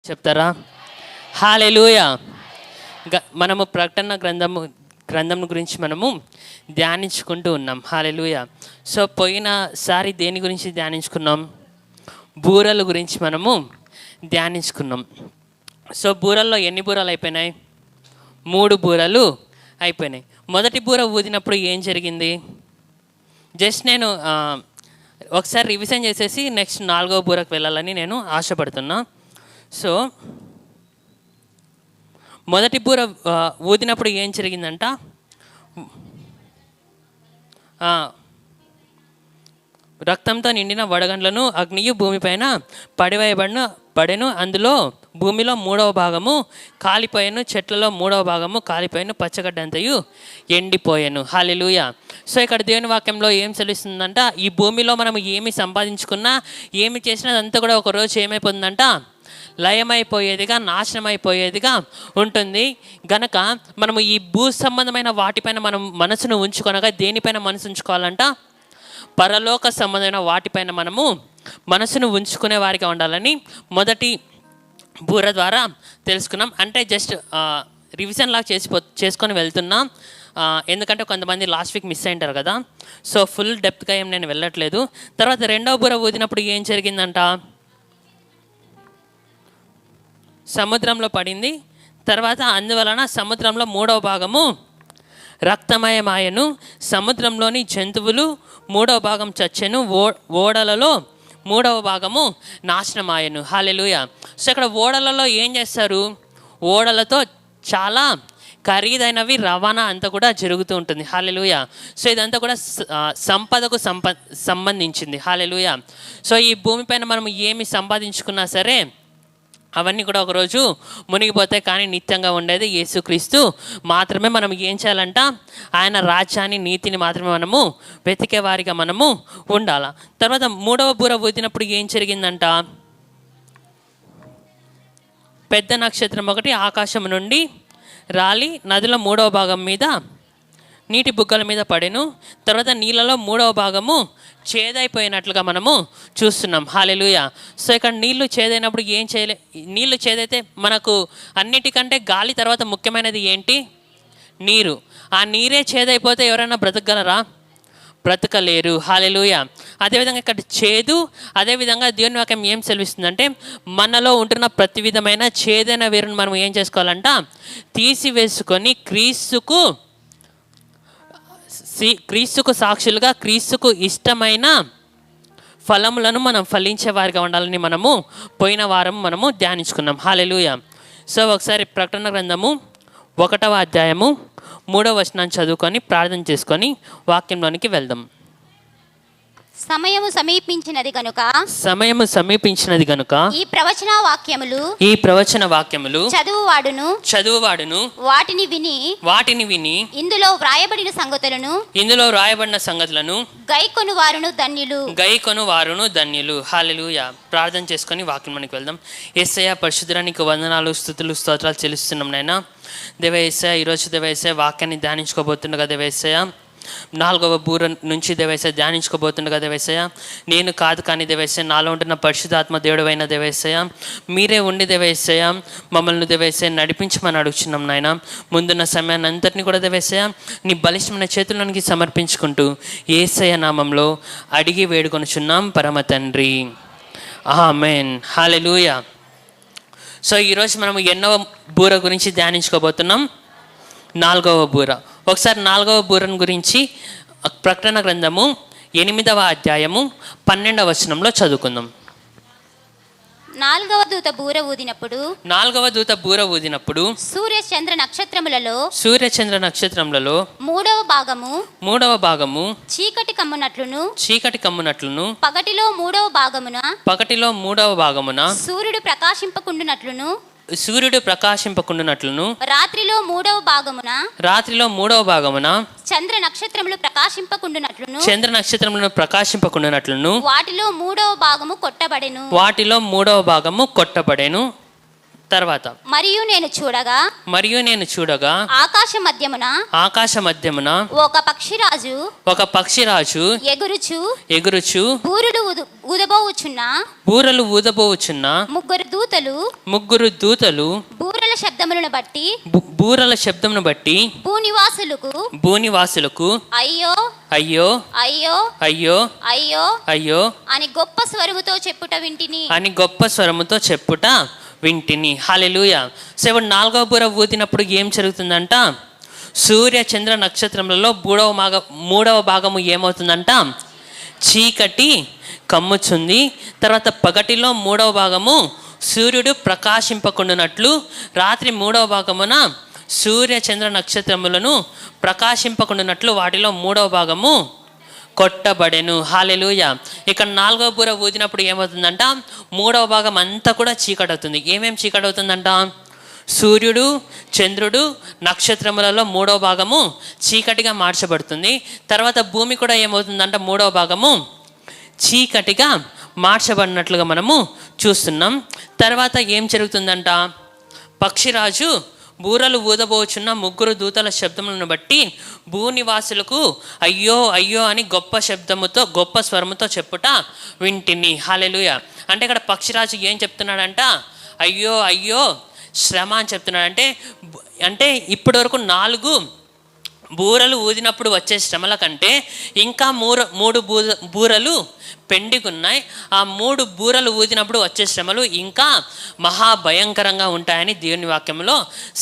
చెప్తారా? హల్లెలూయా. మనము ప్రకటన గ్రంథం గురించి మనము ధ్యానించుకుంటూ ఉన్నాం. హల్లెలూయా. సో పోయినసారి దేని గురించి ధ్యానించుకున్నాం? బూరల గురించి మనము ధ్యానించుకున్నాం. సో బూరల్లో ఎన్ని బూరలు అయిపోయినాయి? 3 బూరలు అయిపోయినాయి. మొదటి బూర ఊదినప్పుడు ఏం జరిగింది? జస్ట్ నేను ఒకసారి రివిజన్ చేసేసి నెక్స్ట్ 4వ బూరకు వెళ్ళాలని నేను ఆశపడుతున్నా. సో మొదటి బూర ఊదినప్పుడు ఏం జరిగిందంట? రక్తంతో నిండిన వడగండ్లను అగ్నియు భూమిపైన పడెను. అందులో భూమిలో 3వ భాగము కాలిపోయాను, చెట్లలో 3వ భాగము కాలిపోయాను, పచ్చగడ్డంతయు ఎండిపోయాను. హల్లెలూయా. సో ఇక్కడ దేవుని వాక్యంలో ఏం తెలుస్తుందంట? ఈ భూమిలో మనం ఏమి సంపాదించుకున్నా, ఏమి చేసినా అదంతా కూడా ఒకరోజు ఏమైపోతుందంట? లయమైపోయేదిగా, నాశనం అయిపోయేదిగా ఉంటుంది. గనక మనము ఈ భూ సంబంధమైన వాటిపైన మనం మనసును ఉంచుకొనగా దేనిపైన మనసు ఉంచుకోవాలంట? పరలోక సంబంధమైన వాటిపైన మనము మనసును ఉంచుకునే వారిగా ఉండాలని మొదటి బూర ద్వారా తెలుసుకున్నాం. అంటే జస్ట్ రివిజన్ లాగా చేసుకొని వెళ్తున్నాం. ఎందుకంటే కొంతమంది లాస్ట్ వీక్ మిస్ అయింటారు కదా. సో ఫుల్ డెప్త్గా ఏం నేను వెళ్ళట్లేదు. తర్వాత 2వ బూర ఊదినప్పుడు ఏం జరిగిందంట? సముద్రంలో పడింది. తర్వాత అందువలన సముద్రంలో 3వ భాగము రక్తమయమాయను, సముద్రంలోని జంతువులు 3వ భాగం చచ్చెను, ఓడలలో 3వ భాగము నాశనమాయను. హల్లెలూయా. సో ఇక్కడ ఓడలలో ఏం చేస్తారు? ఓడలతో చాలా ఖరీదైనవి రవాణా అంతా కూడా జరుగుతూ ఉంటుంది. హల్లెలూయా. సో ఇదంతా కూడా సంపదకు సంబంధించింది. హల్లెలూయా. సో ఈ భూమిపైన మనం ఏమి సంపాదించుకున్నా సరే అవన్నీ కూడా ఒకరోజు మునిగిపోతాయి. కానీ నిత్యంగా ఉండేది యేసుక్రీస్తు మాత్రమే. మనం ఏం చేయాలంట? ఆయన రాజ్యాన్ని, నీతిని మాత్రమే మనము వెతికే వారిగా మనము ఉండాల. తర్వాత 3వ బూర ఊదినప్పుడు ఏం జరిగిందంట? పెద్ద నక్షత్రం ఒకటి ఆకాశం నుండి రాలి నదిలో 3వ భాగం మీద, నీటి బుగ్గల మీద పడెను. తర్వాత నీళ్ళలో 3వ భాగము చేదైపోయినట్లుగా మనము చూస్తున్నాం. హల్లెలూయా. సో ఇక్కడ నీళ్లు చేదైనప్పుడు ఏం చేయలే? నీళ్లు చేదైతే మనకు అన్నిటికంటే గాలి తర్వాత ముఖ్యమైనది ఏంటి? నీరు. ఆ నీరే చేదైపోతే ఎవరైనా బ్రతకగలరా? బ్రతకలేరు. హల్లెలూయా. అదేవిధంగా ఇక్కడ చేదు, అదేవిధంగా దేవుని వాక్యం ఏం సెలవిస్తుందంటే మనలో ఉంటున్న ప్రతి విధమైన చేదైన వేరును మనం ఏం చేసుకోవాలంట? తీసివేసుకొని క్రీస్తుకు సాక్షులుగా, క్రీస్తుకు ఇష్టమైన ఫలములను మనం ఫలించే వారిగా ఉండాలని మనము పోయిన వారం మనము ధ్యానించుకున్నాం. హల్లెలూయా. సో ఒకసారి ప్రకటన గ్రంథము 1వ అధ్యాయము 3వ వచనాన్ని చదువుకొని ప్రార్థన చేసుకొని వాక్యంలోనికి వెళ్దాం. సమయము సమీపించినది గనుక ఈ ప్రవచన వాక్యములు చదువువాడును వాటిని విని ఇందులో వ్రాయబడిన సంగతులను గైకొను వారును ధన్యులు. హల్లెలూయా. ప్రార్థన చేసుకొని వాక్యంలోనికి వెళ్దాం. యేసయ్య పరిశుద్ధునికి వందనాలు, స్తుతులు, స్తోత్రాలు చెల్లిస్తున్నాం నాయనా. దేవయేసయ్య, ఈరోజు దేవయేసయ్య వాక్యాన్ని ధ్యానించుకోబోతుండగా దేవయేసయ్య 4వ బూర నుంచి దేవయేసయ్య ధ్యానించుకోబోతుండగా దేవయేసయ్య నేను కాదు కానీ దేవయేసయ్య నాలో ఉంటున్న పరిశుద్ధాత్మ దేవుడైన దేవయేసయ్య మీరే ఉండి దేవయేసయ్య మమ్మల్ని దేవయేసయ్య నడిపించమని అడుగుచున్నాం నాయన. ముందున్న సమయాన్ని అంతటిని కూడా దేవయేసయ్య నీ బలిష్టమైన చేతుల్లోనికి సమర్పించుకుంటూ యేసయ్య నామంలో అడిగి వేడుకొనుచున్నాం పరమ తండ్రి. ఆమేన్. హల్లెలూయా. సో ఈరోజు మనం ఎన్నవ బూర గురించి ధ్యానించుకోబోతున్నాం? 4వ బూర. ఒకసారి 4వ బూరను గురించి ప్రకటన గ్రంథము 8వ అధ్యాయము 12వ వచనంలో చదువుకుందాం. 4వ దూత బూర ఊదినప్పుడు సూర్య చంద్ర నక్షత్రములలో 3వ భాగము చీకటి కమ్మునట్లును పగటిలో 3వ భాగమున సూర్యుడు ప్రకాశింపకుండునట్లును రాత్రిలో 3వ భాగమున చంద్ర నక్షత్రములు ప్రకాశింపకుండునట్లును వాటిలో 3వ భాగము కొట్టబడెను. తర్వాత మరియు నేను చూడగా ఆకాశ మధ్యమున ఒక పక్షిరాజు ఎగురుచు బూరలు ఊదబోవుచున్న ముగ్గురు దూతలు బూరల శబ్దమును బట్టి భూనివాసులకు అయ్యో అయ్యో అయ్యో అయ్యో అయ్యో అయ్యో అని గొప్ప స్వరముతో చెప్పుట వింటిని. హల్లెలూయా. సో ఇప్పుడు 4వ బూర ఊదినప్పుడు ఏం జరుగుతుందంట? సూర్య చంద్ర నక్షత్రములలో 3వ భాగము ఏమవుతుందంట? చీకటి కమ్ముచుంది. తర్వాత పగటిలో 3వ భాగము సూర్యుడు ప్రకాశింపకుండునట్లు, రాత్రి 3వ భాగమున సూర్య చంద్ర నక్షత్రములను ప్రకాశింపకుండునట్లు వాటిలో 3వ భాగము కొట్టబడెను. హల్లెలూయా. ఇక్కడ 4వ బూర ఊదినప్పుడు ఏమవుతుందంట? 3వ భాగం అంతా కూడా చీకటి అవుతుంది. ఏమేం చీకటి అవుతుందంట? సూర్యుడు, చంద్రుడు, నక్షత్రములలో 3వ భాగము చీకటిగా మార్చబడుతుంది. తర్వాత భూమి కూడా ఏమవుతుందంట? 3వ భాగము చీకటిగా మార్చబడినట్లుగా మనము చూస్తున్నాం. తర్వాత ఏం జరుగుతుందంట? పక్షిరాజు బూరలు ఊదబోచున్న ముగ్గురు దూతల శబ్దములను బట్టి భూనివాసులకు అయ్యో అయ్యో అని గొప్ప స్వరముతో చెప్పుట వింటిని. హల్లెలూయా. అంటే ఇక్కడ పక్షిరాజు ఏం చెప్తున్నాడంట? అయ్యో అయ్యో శ్రమ అని చెప్తున్నాడు. అంటే ఇప్పటి వరకు 4 బూరలు ఊదినప్పుడు వచ్చే శ్రమల కంటే ఇంకా 3 బూరలు పెండిగున్నాయి. ఆ 3 బూరలు ఊదినప్పుడు వచ్చే శ్రమలు ఇంకా మహాభయంకరంగా ఉంటాయని దేవుని వాక్యంలో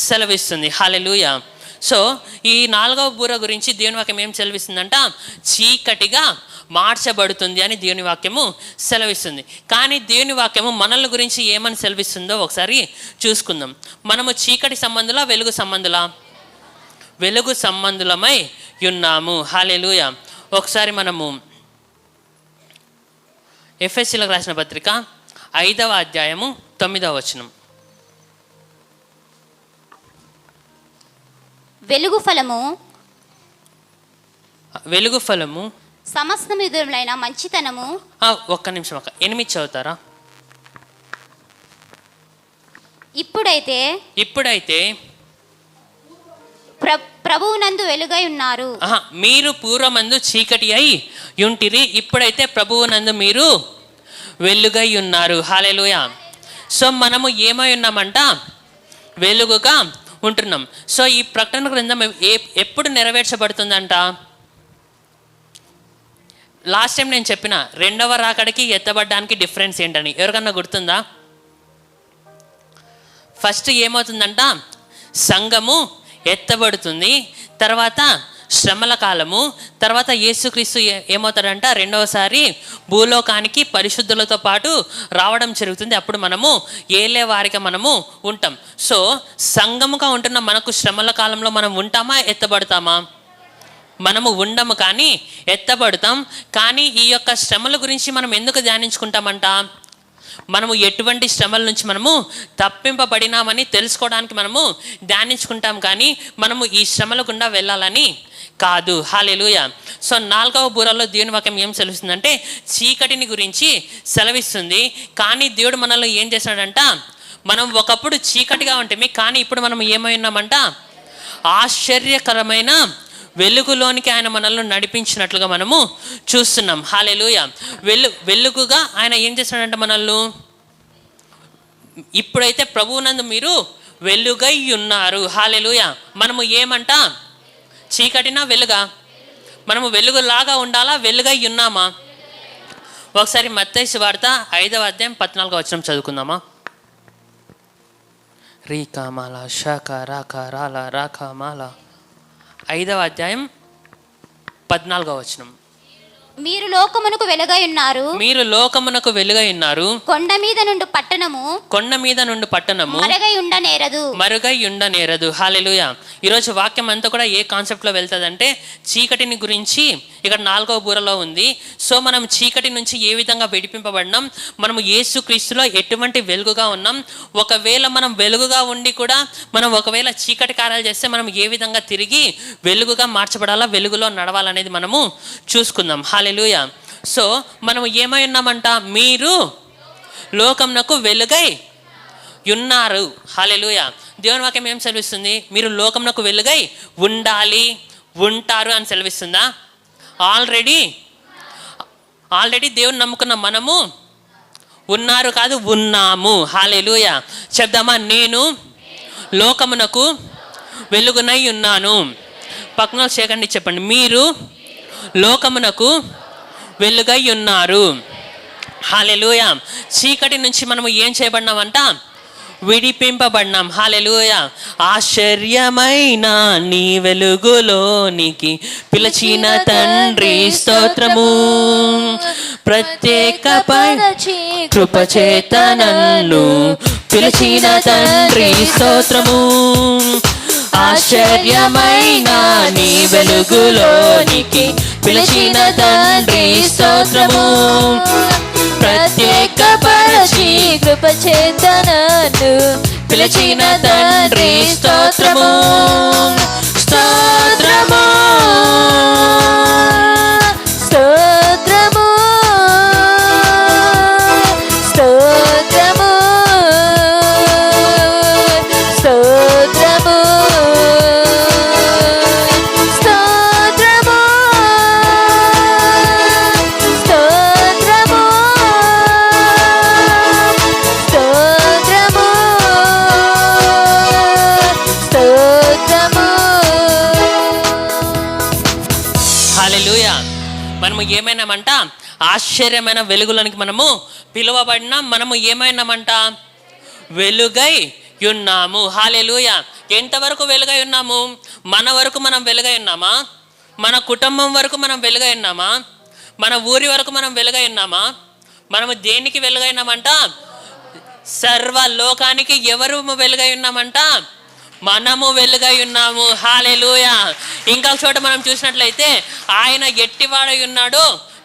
సెలవిస్తుంది. హల్లెలూయా. సో ఈ 4వ బూర గురించి దేవుని వాక్యం ఏం సెలవిస్తుందంట? చీకటిగా మార్చబడుతుంది అని దేవుని వాక్యము సెలవిస్తుంది. కానీ దేవుని వాక్యము మనల గురించి ఏమని సెలవిస్తుందో ఒకసారి చూసుకుందాం. మనము చీకటి సంబంధులా, వెలుగు సంబంధులా? వెలుగు సంబంధులమై ఉన్నాము. హల్లెలూయా. ఒకసారి మనము ఎఫెసీలకు రాసిన పత్రిక 5వ అధ్యాయము 9వ వచనం. వెలుగు ఫలము సమస్త విధములైన మంచితనము. ఒక్క నిమిషం 8 చదువుతారా? ఇప్పుడైతే ప్రభువునందు వెలుగై ఉన్నారు. మీరు పూర్వమందు చీకటి అయి ఉంటిరి, ఇప్పుడైతే ప్రభువునందు మీరు వెలుగై ఉన్నారు. హల్లెలూయా. సో మనము ఏమై ఉన్నామంట? వెలుగుగా ఉంటున్నాం. సో ఈ ప్రకటన గ్రంథం ఎప్పుడు నెరవేర్చబడుతుందంట? లాస్ట్ టైం నేను చెప్పిన 2వ రాకడికి ఎత్తబడ్డానికి డిఫరెన్స్ ఏంటని ఎవరికన్నా గుర్తుందా? ఫస్ట్ ఏమవుతుందంట? సంఘము ఎత్తబడుతుంది. తర్వాత శ్రమల కాలము. తర్వాత యేసుక్రీస్తు ఏమవుతాడంట? 2వసారి భూలోకానికి పరిశుద్ధులతో పాటు రావడం జరుగుతుంది. అప్పుడు మనము ఏలే వారిగా మనము ఉంటాం. సో సంఘముగా ఉంటున్న మనకు శ్రమల కాలంలో మనం ఉంటామా, ఎత్తబడతామా? మనము ఉండము కానీ ఎత్తబడతాం. కానీ ఈ యొక్క శ్రమల గురించి మనం ఎందుకు ధ్యానించుకుంటామంట? మనము ఎటువంటి శ్రమల నుంచి మనము తప్పింపబడినామని తెలుసుకోవడానికి మనము ధ్యానించుకుంటాం, కానీ మనము ఈ శ్రమల గుండా వెళ్ళాలని కాదు. హల్లెలూయా. సో 4వ బూరలో దేవుని వాక్యం ఏం సెలవిస్తుందంటే చీకటిని గురించి సెలవిస్తుంది. కానీ దేవుడు మనలో ఏం చేశాడంట? మనం ఒకప్పుడు చీకటిగా ఉంటే కానీ ఇప్పుడు మనం ఏమై ఉన్నామంట? ఆశ్చర్యకరమైన వెలుగులోనికి ఆయన మనల్ని నడిపించినట్లుగా మనము చూస్తున్నాం. హల్లెలూయా. వెలుగుగా ఆయన ఏం చేస్తున్నాడంట మనల్ని? ఇప్పుడైతే ప్రభువునందు మీరు వెలుగై ఉన్నారు. హల్లెలూయా. మనము ఏమంట? చీకటినా వెలుగా? మనము వెలుగులాగా ఉండాలా, వెలుగై ఉన్నామా? ఒకసారి మత్తయి సువార్త 5వ అధ్యాయం 14వ వచనం చదువుకుందామా? రీకామాల షకరాకరాల రాకామాల 5వ అధ్యాయం 14వ వచనం. మీరు లోకమునకు వెలుగై ఉన్నారు. కొండ మీద నుండి పట్టణము మరుగై ఉండనేరదు. హల్లెలూయా. ఈరోజు వాక్యం అంతా కూడా ఏ కాన్సెప్ట్లో వెళ్తుందంటే చీకటిని గురించి ఇక్కడ 4వ బూరలో ఉంది. సో మనం చీకటి నుంచి ఏ విధంగా విడిపింపబడినాం, మనము యేసుక్రీస్తులో ఎటువంటి వెలుగుగా ఉన్నాం, ఒకవేళ మనం వెలుగుగా ఉండి కూడా మనం ఒకవేళ చీకటి కార్యాలు చేస్తే మనం ఏ విధంగా తిరిగి వెలుగుగా మార్చబడాలా, వెలుగులో నడవాలనేది మనము చూసుకుందాం. హల్లెలూయా. సో మనం ఏమై ఉన్నామంట? మీరు లోకమునకు వెలుగై ఉన్నారు. హల్లెలూయా. దేవుని వాక్యం ఏం సెలవిస్తుంది? మీరు లోకమునకు వెలుగై ఉండాలి, ఉంటారు అని సెలవిస్తుందా? ఆల్రెడీ దేవుని నమ్ముకున్న మనము ఉన్నారు కాదు, ఉన్నాము. హల్లెలూయా. చెప్దామా? నేను లోకమునకు వెలుగునై ఉన్నాను. పక్కన చేయకండి, చెప్పండి, మీరు లోకమునకు వెలుగై ఉన్నారు. హల్లెలూయా. చీకటి నుంచి మనము ఏం చేయబడినామంట? విడిపింపబడినాం. హల్లెలూయా. ఆశ్చర్యమైన నీ వెలుగులోనికి పిలిచిన తండ్రి స్తోత్రము, ప్రత్యేక కృపచేత నన్ను పిలిచిన తండ్రి స్తోత్రము. ఆశ్చర్యమైన నీ వెలుగులోనికి పిలిచిన తండ్రి స్తోత్రము, ప్రత్యేక కృపచేత నన్ను పిలిచిన తండ్రి స్తోత్రము, స్తోత్రము, స్తోత్రము, స్తోత్రము, స్తోత్రము, స్తోత్రము, స్తోత్రము, స్తోత్రము, స్తోత్రము. హల్లెలూయా. మనము ఏమైనామంట? ఆశ్చర్యమైన వెలుగులోనికి మనము పిలువబడినా. మనము ఏమైనామంట? వెలుగై ఉన్నాము. హల్లెలూయా. ఎంతవరకు వెలుగై ఉన్నాము? మన వరకు మనం వెలుగై ఉన్నామా? మన కుటుంబం వరకు మనం వెలుగై ఉన్నామా? మన ఊరి వరకు మనం వెలుగై ఉన్నామా? మనము దేనికి వెలుగైనామంట? సర్వలోకానికి ఎవరు వెలుగై ఉన్నామంట? మనము వెలుగై ఉన్నాము. హల్లెలూయా. ఇంకా చోట మనం చూసినట్లయితే ఆయన ఎట్టివాడై ఉన్నాడు,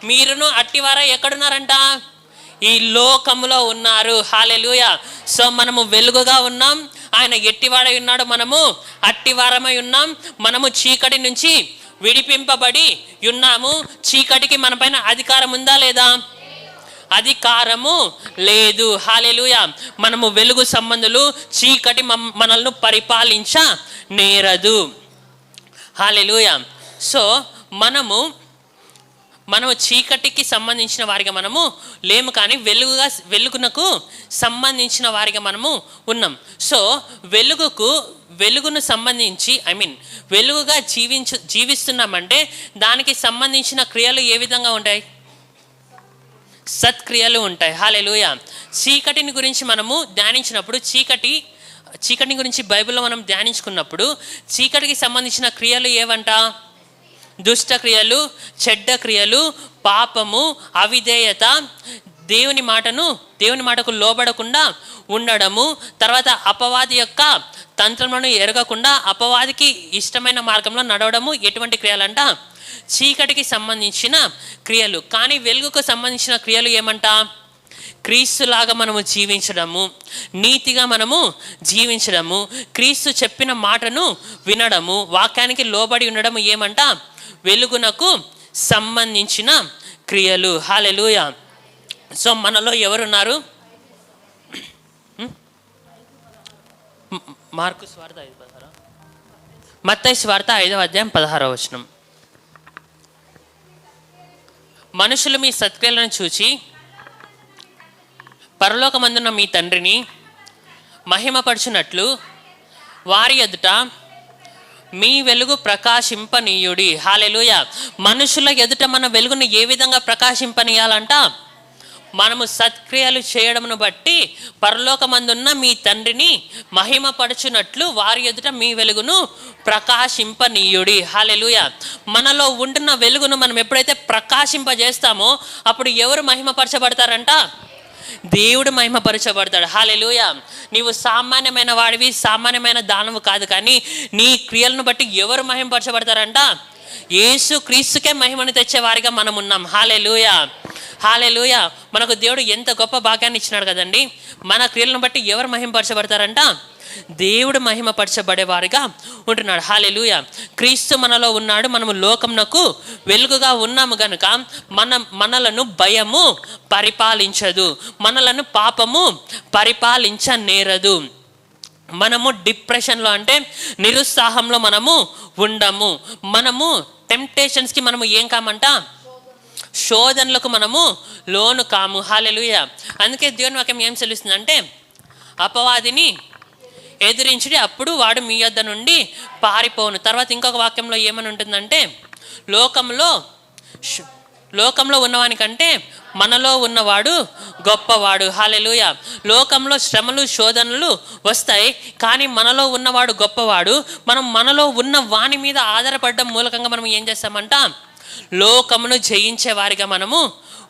మీరును అట్టివారై ఎక్కడున్నారంట? ఈ లోకములో ఉన్నారు. హల్లెలూయా. సో మనము వెలుగుగా ఉన్నాం, ఆయన ఎట్టివాడై ఉన్నాడు, మనము అట్టివారమై ఉన్నాం. మనము చీకటి నుంచి విడిపింపబడి ఉన్నాము. చీకటికి మన పైన అధికారం ఉందా లేదా? అధికారము లేదు. హల్లెలూయా. మనము వెలుగు సంబంధులు, చీకటి మనల్ని పరిపాలించ నేరదు. హల్లెలూయా. సో మనము చీకటికి సంబంధించిన వారిగా మనము లేము, కానీ వెలుగునకు సంబంధించిన వారిగా మనము ఉన్నాం. సో వెలుగును సంబంధించి వెలుగుగా జీవిస్తున్నామంటే దానికి సంబంధించిన క్రియలు ఏ విధంగా ఉంటాయి? సత్క్రియలు ఉంటాయి. హల్లెలూయా. చీకటిని గురించి మనము ధ్యానించినప్పుడు, చీకటిని గురించి బైబిల్లో మనం ధ్యానించుకున్నప్పుడు చీకటికి సంబంధించిన క్రియలు ఏవంట? దుష్ట క్రియలు, చెడ్డ క్రియలు, పాపము, అవిధేయత, దేవుని మాటకు లోబడకుండా ఉండడము, తర్వాత అపవాది యొక్క తంత్రములను ఎరగకుండా అపవాదికి ఇష్టమైన మార్గంలో నడవడము. ఎటువంటి క్రియలంట? చీకటికి సంబంధించిన క్రియలు. కానీ వెలుగుకు సంబంధించిన క్రియలు ఏమంట? క్రీస్తులాగా మనము జీవించడము, నీతిగా మనము జీవించడము, క్రీస్తు చెప్పిన మాటను వినడము, వాక్యానికి లోబడి ఉండడము ఏమంట? వెలుగునకు సంబంధించిన క్రియలు. హల్లెలూయా. సో మనలో ఎవరున్నారు? మార్కు స్వార్థ 5:16, మత్తయి స్వార్థ 5వ అధ్యాయం 16వ వచనం. మనుషులు మీ సత్క్రియలను చూచి పరలోకమందున్న మీ తండ్రిని మహిమపరచునట్లు వారి ఎదుట మీ వెలుగు ప్రకాశింపనీయుడి. హల్లెలూయా. మనుషుల ఎదుట మన వెలుగును ఏ విధంగా ప్రకాశింపనీయాలంట? మనము సత్క్రియలు చేయడమును బట్టి పరలోకమందున్న మీ తండ్రిని మహిమపరచునట్లు వారి ఎదుట మీ వెలుగును ప్రకాశింపనీయుడి. హల్లెలూయా. మనలో ఉంటున్న వెలుగును మనం ఎప్పుడైతే ప్రకాశింపజేస్తామో అప్పుడు ఎవరు మహిమపరచబడతారంట? దేవుడు మహిమపరచబడతాడు. హల్లెలూయా. నీవు సామాన్యమైన వాడివి, సామాన్యమైన దానవు కాదు, కానీ నీ క్రియలను బట్టి ఎవరు మహిమపరచబడతారంట? యేసు క్రీస్తుకే మహిమను తెచ్చేవారిగా మనం ఉన్నాం. హల్లెలూయా. హల్లెలూయా. మనకు దేవుడు ఎంత గొప్ప భాగ్యాన్ని ఇచ్చినాడు కదండి. మన క్రియలను బట్టి ఎవరు మహిమపరచబడతారంట? దేవుడు మహిమపరచబడేవారిగా ఉంటున్నాడు. హల్లెలూయా. క్రీస్తు మనలో ఉన్నాడు, మనము లోకమునకు వెలుగుగా ఉన్నాము గనుక మనలను భయము పరిపాలించదు, మనలను పాపము పరిపాలించనేరదు. మనము డిప్రెషన్లో అంటే నిరుత్సాహంలో మనము ఉండము. మనము టెంప్టేషన్స్కి మనము ఏం కామంట? శోధనలకు మనము లోను కాము. హల్లెలూయా. అందుకే దేవుని వాక్యం ఏం సెలవిస్తుందంటే, అపవాదిని ఎదిరించుడి, అప్పుడు వాడు మీ యొద్ద నుండి పారిపోను. తర్వాత ఇంకొక వాక్యంలో ఏమని ఉంటుందంటే, లోకంలో ఉన్నవానికంటే మనలో ఉన్నవాడు గొప్పవాడు. హల్లెలూయా. లోకంలో శ్రమలు శోధనలు వస్తాయి, కానీ మనలో ఉన్నవాడు గొప్పవాడు. మనం మనలో ఉన్న వాని మీద ఆధారపడడం మూలకంగా మనం ఏం చేస్తామంట? లోకమును జయించే వారిగా మనము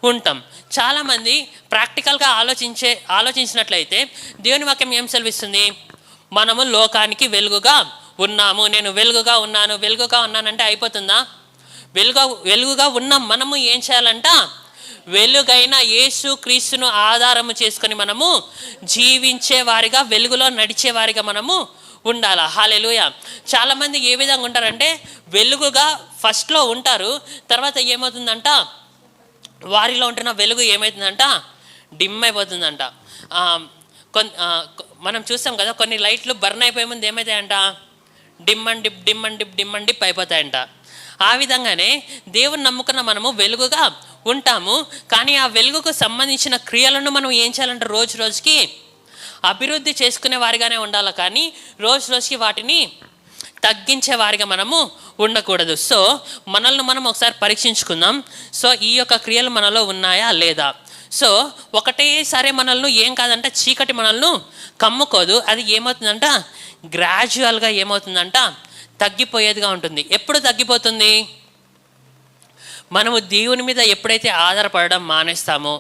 ఉంటాం. చాలామంది ప్రాక్టికల్గా ఆలోచించినట్లయితే దేవుని వాక్యం ఏం సెలవిస్తుంది? మనము లోకానికి వెలుగుగా ఉన్నాము. నేను వెలుగుగా ఉన్నానంటే అయిపోతుందా? వెలుగుగా ఉన్న మనము ఏం చేయాలంట? వెలుగైన యేసు క్రీస్తును ఆధారము చేసుకొని మనము జీవించే వారిగా, వెలుగులో నడిచే వారిగా మనము ఉండాలా. హల్లెలూయా. చాలామంది ఏ విధంగా ఉంటారంటే, వెలుగుగా ఫస్ట్లో ఉంటారు, తర్వాత ఏమవుతుందంట? వారిలో ఉంటున్న వెలుగు ఏమవుతుందంట? డిమ్ అయిపోతుందంట. మనం చూస్తాం కదా, కొన్ని లైట్లు బర్న్ అయిపోయే ముందు ఏమవుతాయంట? డిమ్ అండ్ డిప్ అయిపోతాయంట. ఆ విధంగానే దేవుని నమ్ముకున్న మనము వెలుగుగా ఉంటాము, కానీ ఆ వెలుగుకు సంబంధించిన క్రియలను మనం ఏం చేయాలంటే రోజు రోజుకి అభివృద్ధి చేసుకునే వారిగానే ఉండాలి, కానీ రోజు రోజుకి వాటిని తగ్గించే వారిగా మనము ఉండకూడదు. సో మనల్ని మనం ఒకసారి పరీక్షించుకుందాం. సో ఈ యొక్క క్రియలు మనలో ఉన్నాయా లేదా? సో ఒకటేసారి మనల్ని ఏం కాదంట, చీకటి మనల్ని కమ్ముకోదు. అది ఏమవుతుందంట? గ్రాడ్యువల్గా ఏమవుతుందంట? తగ్గిపోయేదిగా ఉంటుంది. ఎప్పుడు తగ్గిపోతుంది? మనము దేవుని మీద ఎప్పుడైతే ఆధారపడడం మానేస్తామో,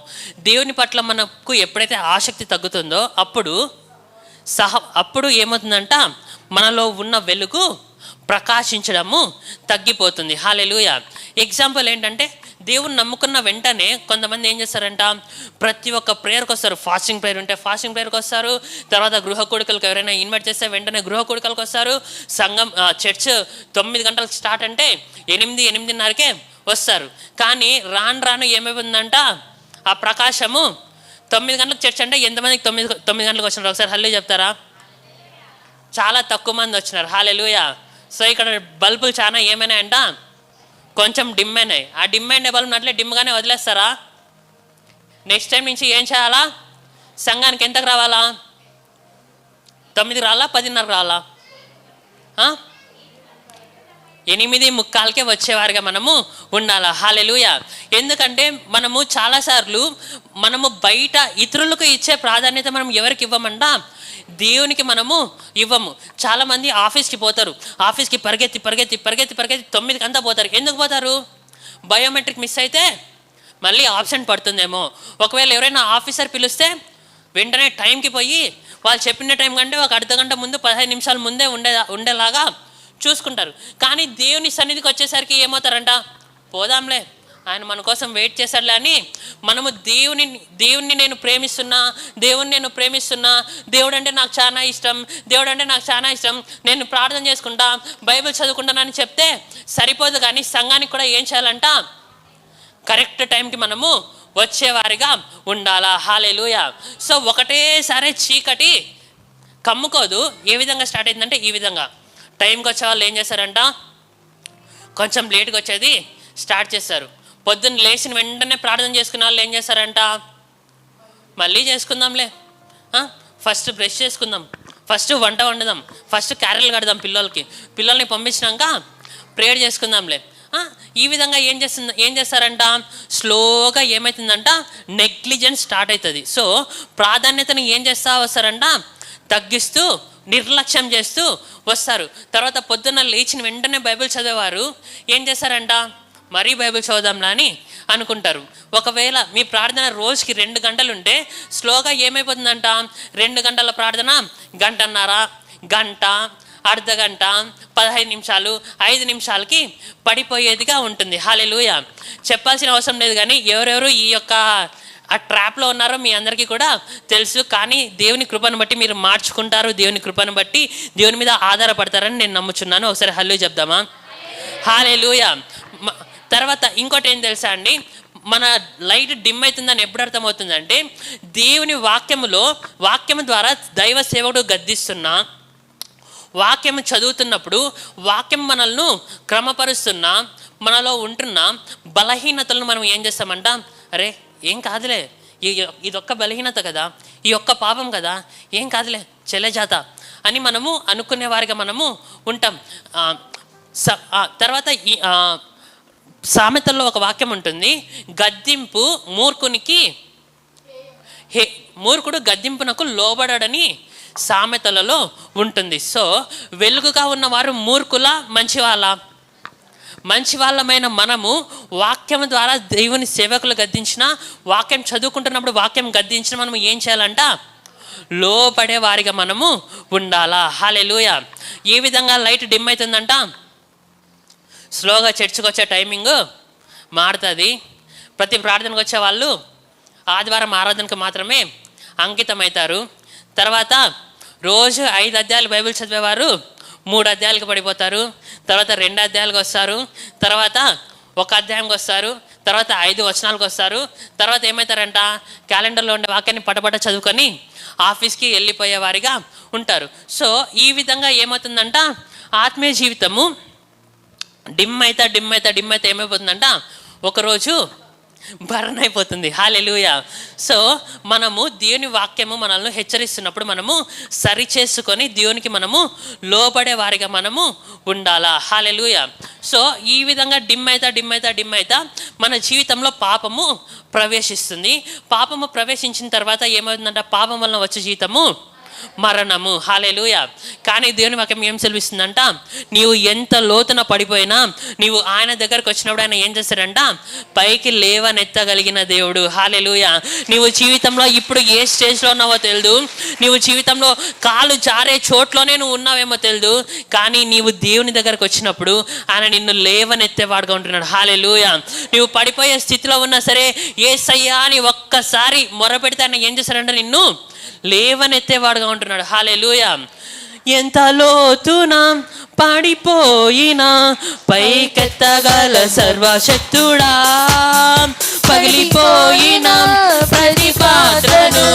దేవుని పట్ల మనకు ఎప్పుడైతే ఆసక్తి తగ్గుతుందో అప్పుడు ఏమవుతుందంట? మనలో ఉన్న వెలుగు ప్రకాశించడము తగ్గిపోతుంది. హల్లెలూయా. ఎగ్జాంపుల్ ఏంటంటే, దేవుని నమ్ముకున్న వెంటనే కొంతమంది ఏం చేస్తారంట? ప్రతి ఒక్క ప్రేయర్కి వస్తారు. ఫాస్టింగ్ ప్రేయర్ ఉంటే ఫాస్టింగ్ ప్రేయర్కి వస్తారు. తర్వాత గృహ కూడికలకు ఎవరైనా ఇన్వైట్ చేస్తే వెంటనే గృహ కూడికలకు వస్తారు. సంఘం చర్చ్ 9 గంటలకు స్టార్ట్ అంటే 8:30కే వస్తారు. కానీ రాను ఏమైపోతుందంట? ఆ ప్రకాశము 9 గంటలకు చర్చ్ అంటే ఎంతమందికి 9 గంటలకు వచ్చినారు? ఒకసారి హల్లెలూయా చెప్తారా? చాలా తక్కువ మంది వచ్చినారు. హల్లెలూయా. సో ఇక్కడ బల్బులు చాలా ఏమైనాయంట? కొంచెం డిమ్ అయినాయి. ఆ డిమ్ అయిన బల్బుని అట్లే డిమ్గానే వదిలేస్తారా? నెక్స్ట్ టైం నుంచి ఏం చేయాలా? సంఘానికి ఎంతకు రావాలా? 9 రావాలా? 10:30 రావాలా? 8:45కే వచ్చేవారుగా మనము ఉండాలా. హల్లెలూయా. ఎందుకంటే మనము చాలాసార్లు మనము బయట ఇతరులకు ఇచ్చే ప్రాధాన్యత మనం ఎవరికి ఇవ్వమంట? దేవునికి మనము ఇవ్వము. చాలామంది ఆఫీస్కి పోతారు, ఆఫీస్కి పరిగెత్తి 9కి అంతా పోతారు. ఎందుకు పోతారు? బయోమెట్రిక్ మిస్ అయితే మళ్ళీ ఆబ్సెంట్ పడుతుందేమో. ఒకవేళ ఎవరైనా ఆఫీసర్ పిలిస్తే వెంటనే టైంకి పోయి వాళ్ళు చెప్పిన టైం కంటే ఒక అర్ధగంట ముందు 15 నిమిషాల ముందే ఉండేలాగా చూసుకుంటారు. కానీ దేవుని సన్నిధికి వచ్చేసరికి ఏమవుతారంట? పోదాంలే, ఆయన మన కోసం వెయిట్ చేశాడులే అని మనము దేవుణ్ణి నేను ప్రేమిస్తున్నా, దేవుడు అంటే నాకు చాలా ఇష్టం, నేను ప్రార్థన చేసుకుంటా, బైబిల్ చదువుకుంటానని చెప్తే సరిపోదు. కానీ సంఘానికి కూడా ఏం చేయాలంట? కరెక్ట్ టైంకి మనము వచ్చేవారిగా ఉండాలా. హల్లెలూయా. సో ఒకటేసారి చీకటి కమ్ముకోదు. ఏ విధంగా స్టార్ట్ అయిందంటే, ఈ విధంగా టైంకి వచ్చే వాళ్ళు ఏం చేస్తారంట? కొంచెం లేట్గా వచ్చేది స్టార్ట్ చేస్తారు. పొద్దున్న లేచిన వెంటనే ప్రార్థన చేసుకునే వాళ్ళు ఏం చేస్తారంట? మళ్ళీ చేసుకుందాంలే, ఫస్ట్ బ్రష్ చేసుకుందాం, ఫస్ట్ వంట వండుదాం, ఫస్ట్ క్యారెల్ కడదాం, పిల్లల్ని పంపించినాక ప్రేయర్ చేసుకుందాంలే. ఈ విధంగా ఏం చేస్తారంట? స్లోగా ఏమవుతుందంట? నెగ్లిజెన్స్ స్టార్ట్ అవుతుంది. సో ప్రాధాన్యతను ఏం చేస్తా వస్తారంట? తగ్గిస్తూ, నిర్లక్ష్యం చేస్తూ వస్తారు. తర్వాత పొద్దున్న లేచిన వెంటనే బైబిల్ చదివేవారు ఏం చేస్తారంట? మరీ బైబిల్ చదువుదాంలా అని అనుకుంటారు. ఒకవేళ మీ ప్రార్థన రోజుకి 2 గంటలు ఉంటే స్లోగా ఏమైపోతుందంట? 2 గంటల ప్రార్థన 1.5 గంట, అర్ధ గంట, 15 నిమిషాలు, 5 నిమిషాలకి పడిపోయేదిగా ఉంటుంది. హల్లెలూయా. చెప్పాల్సిన అవసరం లేదు, కానీ ఎవరెవరు ఈ యొక్క ఆ ట్రాప్లో ఉన్నారో మీ అందరికీ కూడా తెలుసు. కానీ దేవుని కృపను బట్టి మీరు మార్చుకుంటారు, దేవుని కృపను బట్టి దేవుని మీద ఆధారపడతారని నేను నమ్ముచున్నాను. ఒకసారి హల్లెలూయా చెప్దామా? హల్లెలూయా. తర్వాత ఇంకోటి ఏం తెలుసా అండి, మన లైట్ డిమ్ అవుతుందని ఎప్పుడు అర్థమవుతుందంటే, దేవుని వాక్యము ద్వారా దైవ సేవకుడు గద్దిస్తున్నా, వాక్యం చదువుతున్నప్పుడు వాక్యం మనల్ని క్రమపరుస్తున్నా, మనలో ఉంటున్న బలహీనతలను మనం ఏం చేస్తామంట, అరే ఏం కాదులే, ఇదొక్క బలహీనత కదా, ఈ ఒక్క పాపం కదా, ఏం కాదులే చెల్లెజాత అని మనము అనుకునే వారిగా మనము ఉంటాం. తర్వాత సామెతల్లో ఒక వాక్యం ఉంటుంది, గద్దింపు మూర్ఖుడు గద్దింపునకు లోబడని సామెతలలో ఉంటుంది. సో వెలుగుగా ఉన్నవారు మూర్ఖుల, మంచి వాళ్ళమైన మనము వాక్యం ద్వారా దేవుని సేవకులు గద్దించిన, వాక్యం చదువుకుంటున్నప్పుడు వాక్యం గద్దించిన మనము ఏం చేయాలంట, లోపడే వారిగా మనము ఉండాలా. హల్లెలూయా. ఏ విధంగా లైట్ డిమ్ అవుతుందంట, స్లోగా చర్చికి వచ్చే టైమింగ్ మారుతుంది. ప్రతి ప్రార్థనకు వచ్చే వాళ్ళు ఆదివారం ఆరాధనకు మాత్రమే అంకితం అవుతారు. తర్వాత రోజు 5 అధ్యాయాలు బైబిల్ చదివేవారు 3 అధ్యాయాలకు పడిపోతారు. తర్వాత 2 అధ్యాయాలకు వస్తారు. తర్వాత 1 అధ్యాయంకి వస్తారు. తర్వాత 5 వచనాలకు వస్తారు. తర్వాత ఏమవుతారంట, క్యాలెండర్లో ఉండే వాక్యాన్ని పటపట చదువుకొని ఆఫీస్కి వెళ్ళిపోయే వారిగా ఉంటారు. సో ఈ విధంగా ఏమవుతుందంట, ఆత్మీయ జీవితము డిమ్ అయితే ఏమైపోతుందంట, ఒకరోజు బర్న్ అయిపోతుంది. హల్లెలూయా. సో మనము దేవుని వాక్యము మనల్ని హెచ్చరిస్తున్నప్పుడు మనము సరి చేసుకొని దేవునికి మనము లోబడే వారిగా మనము ఉండాలా. హల్లెలూయా. సో ఈ విధంగా డిమ్ అయితా మన జీవితంలో పాపము ప్రవేశిస్తుంది. పాపము ప్రవేశించిన తర్వాత ఏమవుతుందంట, పాపం వలన వచ్చే జీవితము మరణము. హల్లెలూయా. కానీ దేవుని వాక్యం ఏం సెలవిస్తుందంట, నీవు ఎంత లోతున పడిపోయినా నీవు ఆయన దగ్గరకు వచ్చినప్పుడు ఆయన ఏం చేస్తాడంట, పైకి లేవనెత్తగలిగిన దేవుడు. హల్లెలూయా. నీవు జీవితంలో ఇప్పుడు ఏ స్టేజ్లో ఉన్నావో తెలియదు, నీవు జీవితంలో కాలు జారే చోట్లోనే నువ్వు ఉన్నావేమో తెలియదు, కానీ నీవు దేవుని దగ్గరకు వచ్చినప్పుడు ఆయన నిన్ను లేవనెత్తేవాడుగా ఉంటున్నాడు. హల్లెలూయా. నీవు పడిపోయే స్థితిలో ఉన్నా సరే యేసయ్యా అని ఒక్కసారి మొరపెడితే ఆయన ఏం చేస్తాడంటే నిన్ను లేవనెత్తేవాడుగా ఉంటున్నాడు. హల్లెలూయా. ఎంత లోతున పడిపోయినా పైకెత్తగల సర్వశక్తుడా, పగిలిపోయిన ప్రతి పాత్రను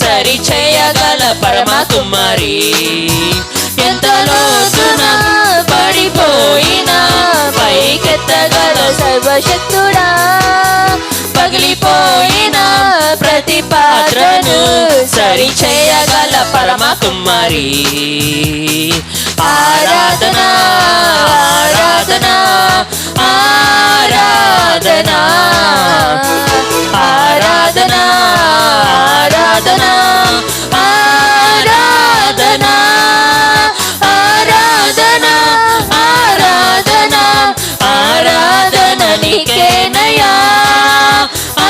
సరి చేయగల పరమ కుమారి. ఎంత లోతున పడిపోయినా పైకెత్తగల సర్వశక్తుడా, పగిలిపోయిన ప్రతి పాత్రను సరి చేయగల పరమ కుమారి. ఆరాధనా ఆరాధనా ఆరాధనా ఆరాధనా ఆరాధనా ఆరాధనా ఆరాధనా ఆరాధనా ఆరాధన నీకేనయ్యా.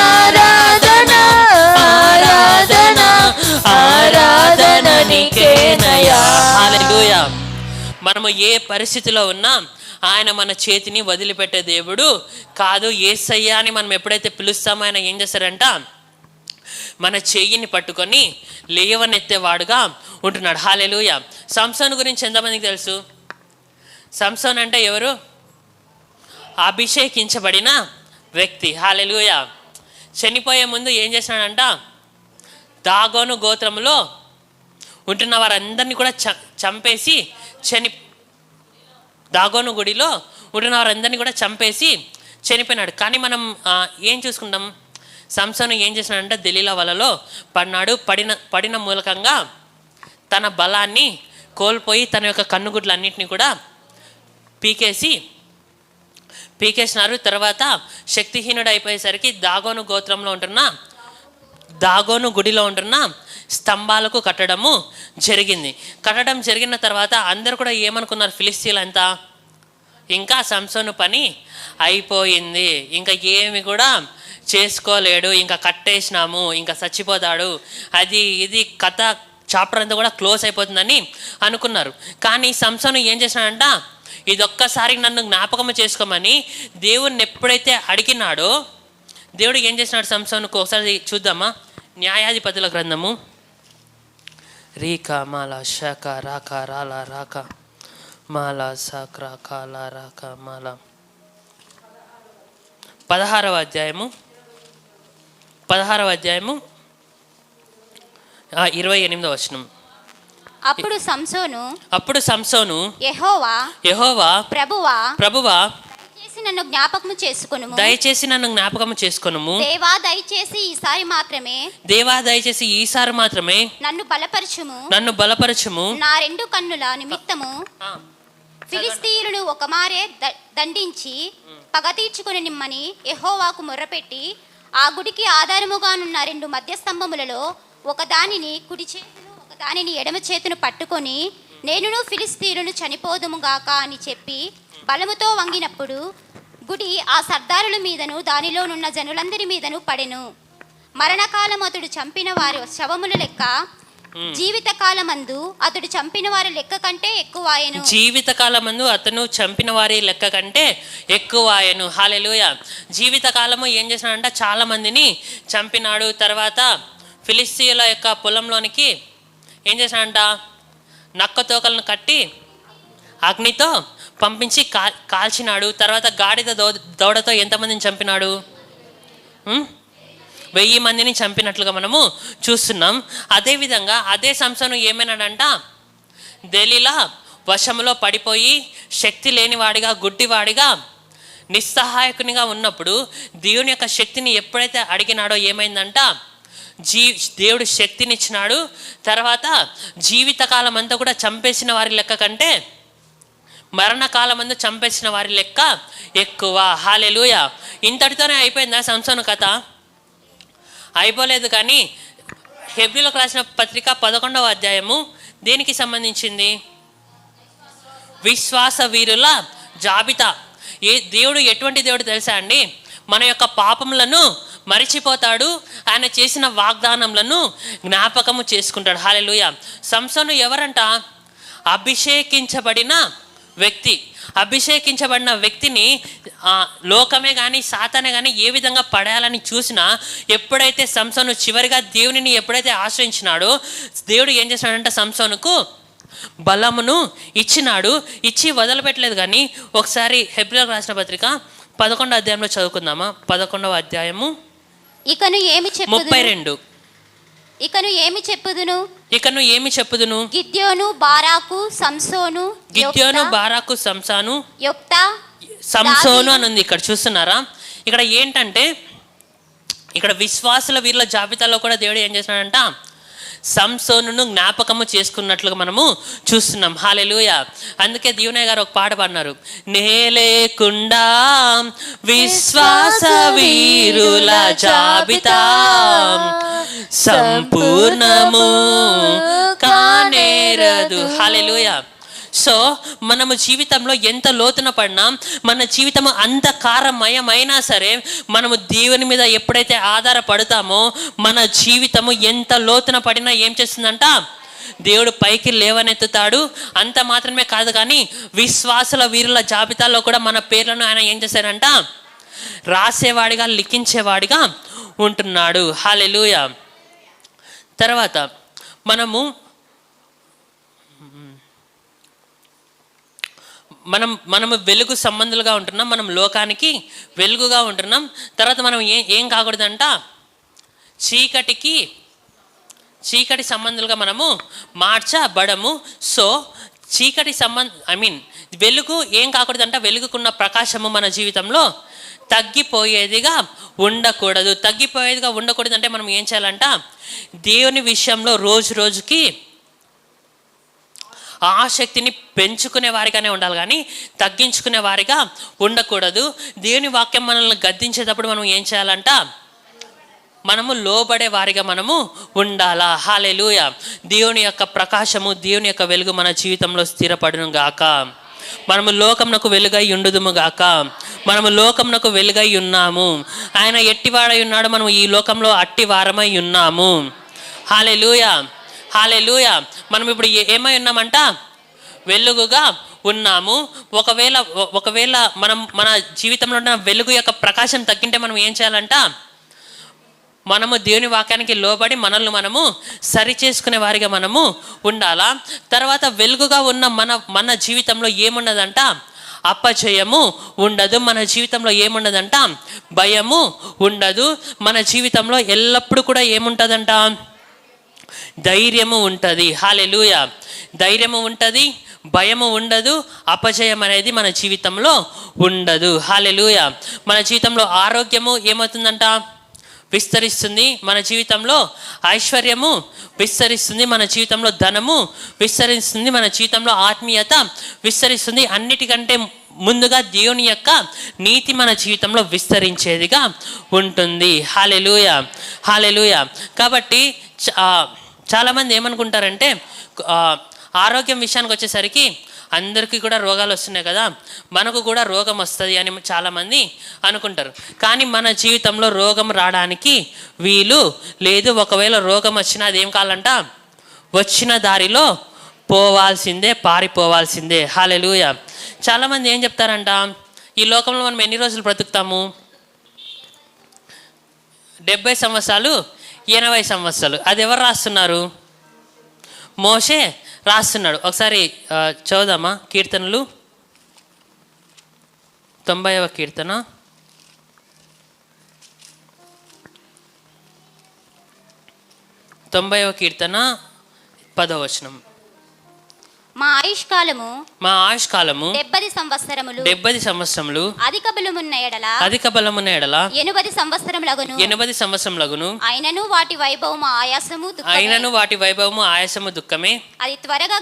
ఆరాధనా ఆరాధనా ఆరాధన నీకేనయ్యా. హల్లెలూయా. మనము ఏ పరిస్థితిలో ఉన్నా ఆయన మన చేతిని వదిలిపెట్టే దేవుడు కాదు. యేసయ్యా అని మనం ఎప్పుడైతే పిలుస్తామో ఆయన ఏం చేస్తారంట, మన చెయ్యిని పట్టుకొని లేవనెత్తేవాడుగా ఉంటున్నాడు. హల్లెలూయా. సంసోను గురించి ఎంతమందికి తెలుసు? సంసోన్ అంటే ఎవరు? అభిషేకించబడిన వ్యక్తి. హల్లెలూయా. చనిపోయే ముందు ఏం చేసినాడంట, దాగోను గోత్రంలో ఉంటున్న వారందరినీ కూడా చంపేసి దాగోను గుడిలో ఉంటున్న వారందరినీ కూడా చంపేసి చనిపోయినాడు. కానీ మనం ఏం చూసుకుంటాం, సంసోను ఏం చేసినాడంటే దెలీలా వలలో పడినాడు. పడిన మూలకంగా తన బలాన్ని కోల్పోయి తన యొక్క కన్నుగుడ్లన్నింటినీ కూడా పీకేసినారు. తర్వాత శక్తిహీనుడు అయిపోయేసరికి దాగోను గుడిలో ఉంటున్న స్తంభాలకు కట్టడం జరిగిన తర్వాత అందరు కూడా ఏమనుకున్నారు, ఫిలిస్తీన్లంతా ఇంకా సంసోను పని అయిపోయింది, ఇంకా ఏమి కూడా చేసుకోలేడు, ఇంకా కట్టేసినాము, ఇంకా చచ్చిపోతాడు, అది ఇది కథ చాప్టర్ అంతా కూడా క్లోజ్ అయిపోతుందని అనుకున్నారు. కానీ సంసోను ఏం చేశాడంట, ఇదొక్కసారి నన్ను జ్ఞాపకం చేసుకోమని దేవుణ్ణి ఎప్పుడైతే అడిగినాడో దేవుడు ఏం చేసినాడు సంసోనుకు ఒకసారి చూద్దామా. న్యాయాధిపతుల గ్రంథము రీకా మాలా శాఖ రాక రాలా రాక మాలా సాక్రా కాలా రాక మాలా 16వ అధ్యాయము 28వ వచనం. అప్పుడు సంసోను యెహోవా ప్రభువా దయచేసి నన్ను జ్ఞాపకము చేసుకొనుము. దేవా దయచేసి ఈసారి మాత్రమే నన్ను బలపరచుము. నా 2 కన్నుల నిమిత్తము ఫిలిస్తీయులను ఒక మారే దండించి పగ తీర్చుకుని నిమ్మని యెహోవాకు మొర్రపెట్టి ఆ గుడికి ఆధారముగానున్న 2 మధ్య స్తంభములలో ఒకదానిని కుడి చేతును ఒకదానిని ఎడమ చేతును పట్టుకొని నేనును ఫిలిస్తీయులను చనిపోదుముగాక అని చెప్పి బలముతో వంగినప్పుడు గుడి ఆ సర్దారుల మీదను దానిలోనున్న జనులందరి మీదను పడెను. మరణకాలం అతడు చంపిన వారి శవముల లెక్క జీవితకాలమందు అతడు చంపిన వారి లెక్క కంటే ఎక్కువాయెను. జీవితకాలమందు అతను చంపిన వారి లెక్క కంటే ఎక్కువాయెను. హల్లెలూయా. జీవితకాలము ఏం చేసినాడంట, చాలా మందిని చంపినాడు. తర్వాత ఫిలిస్తీయుల యొక్క పొలంలోనికి ఏం చేసినాడంట, నక్క తోకలను కట్టి అగ్నితో పంపించి కాల్చినాడు. తర్వాత గాడిద దౌడతో ఎంతమందిని చంపినాడు? 1000 మందిని చంపినట్లుగా మనము చూస్తున్నాం. అదేవిధంగా అదే సంసోను ఏమైనాడంట, దెలీలా వశములో పడిపోయి శక్తి లేనివాడిగా గుడ్డివాడిగా నిస్సహాయకునిగా ఉన్నప్పుడు దేవుని యొక్క శక్తిని ఎప్పుడైతే అడిగినాడో ఏమైందంట, దేవుడు శక్తినిచ్చినాడు. తర్వాత జీవితకాలం అంతా కూడా చంపేసిన వారి లెక్క కంటే మరణకాలం అంతా చంపేసిన వారి లెక్క ఎక్కువ. హల్లెలూయా. ఇంతటితోనే అయిపోయిందా సంసోను కథ? అయిపోలేదు. కానీ హెబ్రీయులకు రాసిన పత్రిక 11వ అధ్యాయము దేనికి సంబంధించింది? విశ్వాస వీరుల జాబితా. దేవుడు ఎటువంటి దేవుడు తెలుసా అండి? మన యొక్క పాపములను మరిచిపోతాడు, ఆయన చేసిన వాగ్దానములను జ్ఞాపకము చేసుకుంటాడు. హల్లెలూయా. సంసోను ఎవరంట? అభిషేకించబడిన వ్యక్తి. అభిషేకించబడిన వ్యక్తిని లోకమే కానీ సాతానే కానీ ఏ విధంగా పడేయాలని చూసినా ఎప్పుడైతే సంసోను చివరిగా దేవునిని ఎప్పుడైతే ఆశ్రయించినాడో దేవుడు ఏం చేసినాడంటే సంసోనుకు బలమును ఇచ్చినాడు. ఇచ్చి వదిలిపెట్టలేదు. కానీ ఒకసారి హెబ్రీయులకు రాసిన పత్రిక 11వ అధ్యాయంలో చదువుకుందామా. 11వ అధ్యాయము 32. ఇకను ఏమి చెప్పుదును? గిద్యోను బారాకు సంసాను సంసోను అని ఉంది. ఇక్కడ చూస్తున్నారా? ఇక్కడ ఏంటంటే ఇక్కడ విశ్వాసుల వీళ్ళ జాబితాలో కూడా దేవుడు ఏం చేస్తున్నాడంట, సంసోనును జ్ఞాపకము చేసుకున్నట్లుగా మనము చూస్తున్నాం. హల్లెలూయా. అందుకే దీవెనయ్య గారు ఒక పాట పాడినారు, నేలేకుండా విశ్వాస వీరుల జాబితా సంపూర్ణము కానేరదు. హల్లెలూయా. సో మనము జీవితంలో ఎంత లోతున పడినా, మన జీవితం అంధకారమయమైనా సరే మనము దేవుని మీద ఎప్పుడైతే ఆధారపడతామో మన జీవితము ఎంత లోతున పడినా ఏం చేస్తుందంట, దేవుడు పైకి లేవనెత్తుతాడు. అంత మాత్రమే కాదు, కానీ విశ్వాసుల వీరుల జాబితాలో కూడా మన పేర్లను ఆయన ఏం చేశారంట, రాసేవాడిగా లిఖించేవాడిగా ఉంటున్నాడు. హల్లెలూయా. తర్వాత మనము వెలుగు సంబంధులుగా ఉంటున్నాం, మనం లోకానికి వెలుగుగా ఉంటున్నాం. తర్వాత మనం ఏం కాకూడదంట, చీకటి సంబంధులుగా మనము మార్చబడము. సో చీకటి వెలుగు ఏం కాకూడదంట, వెలుగుకున్న ప్రకాశము మన జీవితంలో తగ్గిపోయేదిగా ఉండకూడదు. తగ్గిపోయేదిగా ఉండకూడదు అంటే మనం ఏం చేయాలంట, దేవుని విషయంలో రోజు రోజుకి ఆసక్తిని పెంచుకునే వారిగానే ఉండాలి, కానీ తగ్గించుకునే వారిగా ఉండకూడదు. దేవుని వాక్యం మనల్ని గద్దించేటప్పుడు మనం ఏం చేయాలంట, మనము లోబడే వారిగా మనము ఉండాలా. హల్లెలూయా. దేవుని యొక్క ప్రకాశము, దేవుని యొక్క వెలుగు మన జీవితంలో స్థిరపడును గాక. మనము లోకమునకు వెలుగై ఉండుదుము గాక. మనము లోకమునకు వెలుగై ఉన్నాము. ఆయన ఎట్టివాడై ఉన్నాడు, మనం ఈ లోకంలో అట్టి వారమై ఉన్నాము. హల్లెలూయా. హల్లెలూయా. మనం ఇప్పుడు ఏమై ఉన్నామంట? వెలుగుగా ఉన్నాము. ఒకవేళ మనం మన జీవితంలో ఉన్న వెలుగు యొక్క ప్రకాశం తగ్గింటే మనం ఏం చేయాలంట? మనము దేవుని వాక్యానికి లోబడి మనల్ని మనము సరి చేసుకునే వారిగా మనము ఉండాలా. తర్వాత వెలుగుగా ఉన్న మన జీవితంలో ఏమున్నదంట? అపజయము ఉండదు. మన జీవితంలో ఏముండదంట? భయము ఉండదు. మన జీవితంలో ఎల్లప్పుడూ కూడా ఏముంటుందంట? ధైర్యము ఉంటుంది. హల్లెలూయా. ధైర్యము ఉంటుంది, భయము ఉండదు, అపజయం అనేది మన జీవితంలో ఉండదు. హల్లెలూయా. మన జీవితంలో ఆరోగ్యము ఏమవుతుందంట? విస్తరిస్తుంది. మన జీవితంలో ఐశ్వర్యము విస్తరిస్తుంది. మన జీవితంలో ధనము విస్తరిస్తుంది. మన జీవితంలో ఆత్మీయత విస్తరిస్తుంది. అన్నిటికంటే ముందుగా దేవుని యొక్క నీతి మన జీవితంలో విస్తరించేదిగా ఉంటుంది. హల్లెలూయా, హల్లెలూయా. కాబట్టి చాలామంది ఏమనుకుంటారంటే ఆరోగ్యం విషయానికి వచ్చేసరికి అందరికీ కూడా రోగాలు వస్తున్నాయి కదా, మనకు కూడా రోగం వస్తుంది అని చాలామంది అనుకుంటారు. కానీ మన జీవితంలో రోగం రావడానికి వీలు లేదు. ఒకవేళ రోగం వచ్చినా అదేం కావాలంట? వచ్చిన దారిలో పోవాల్సిందే, పారిపోవాల్సిందే. హల్లెలూయా. చాలామంది ఏం చెప్తారంట? ఈ లోకంలో మనం ఎన్ని రోజులు బ్రతుకుతాము? 70 సంవత్సరాలు, 80 సంవత్సరాలు. అది ఎవరు రాస్తున్నారు? మోషే రాస్తున్నాడు. ఒకసారి చదువుదామా కీర్తనలు? 90వ కీర్తన 90వ కీర్తన 10వ వచనం. మా ఆయుష్కాలము 70 సంవత్సరములు అధిక బలమున్న ఎడల 80 సంవత్సరములగును. అయినను వాటి వైభవము ఆయాసము దుఃఖమే. అది త్వరగా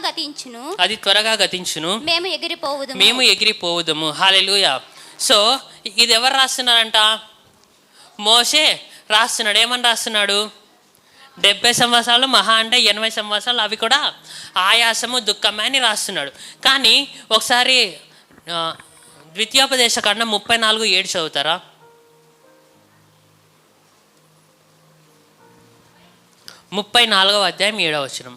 గతించును. మేము ఎగిరిపోవుదుము. హల్లెలూయా. సో ఇది ఎవరు రాస్తున్నారంట? మోషే రాస్తున్నాడు. ఏమని రాస్తున్నాడు? 70 సంవత్సరాలు, మహా అంటే 80 సంవత్సరాలు, అవి కూడా ఆయాసము దుఃఖమే అని రాస్తున్నాడు. కానీ ఒకసారి ద్వితీయోపదేశకాండం 34:7 చదువుతారా? 34వ అధ్యాయం 7వ వచనం.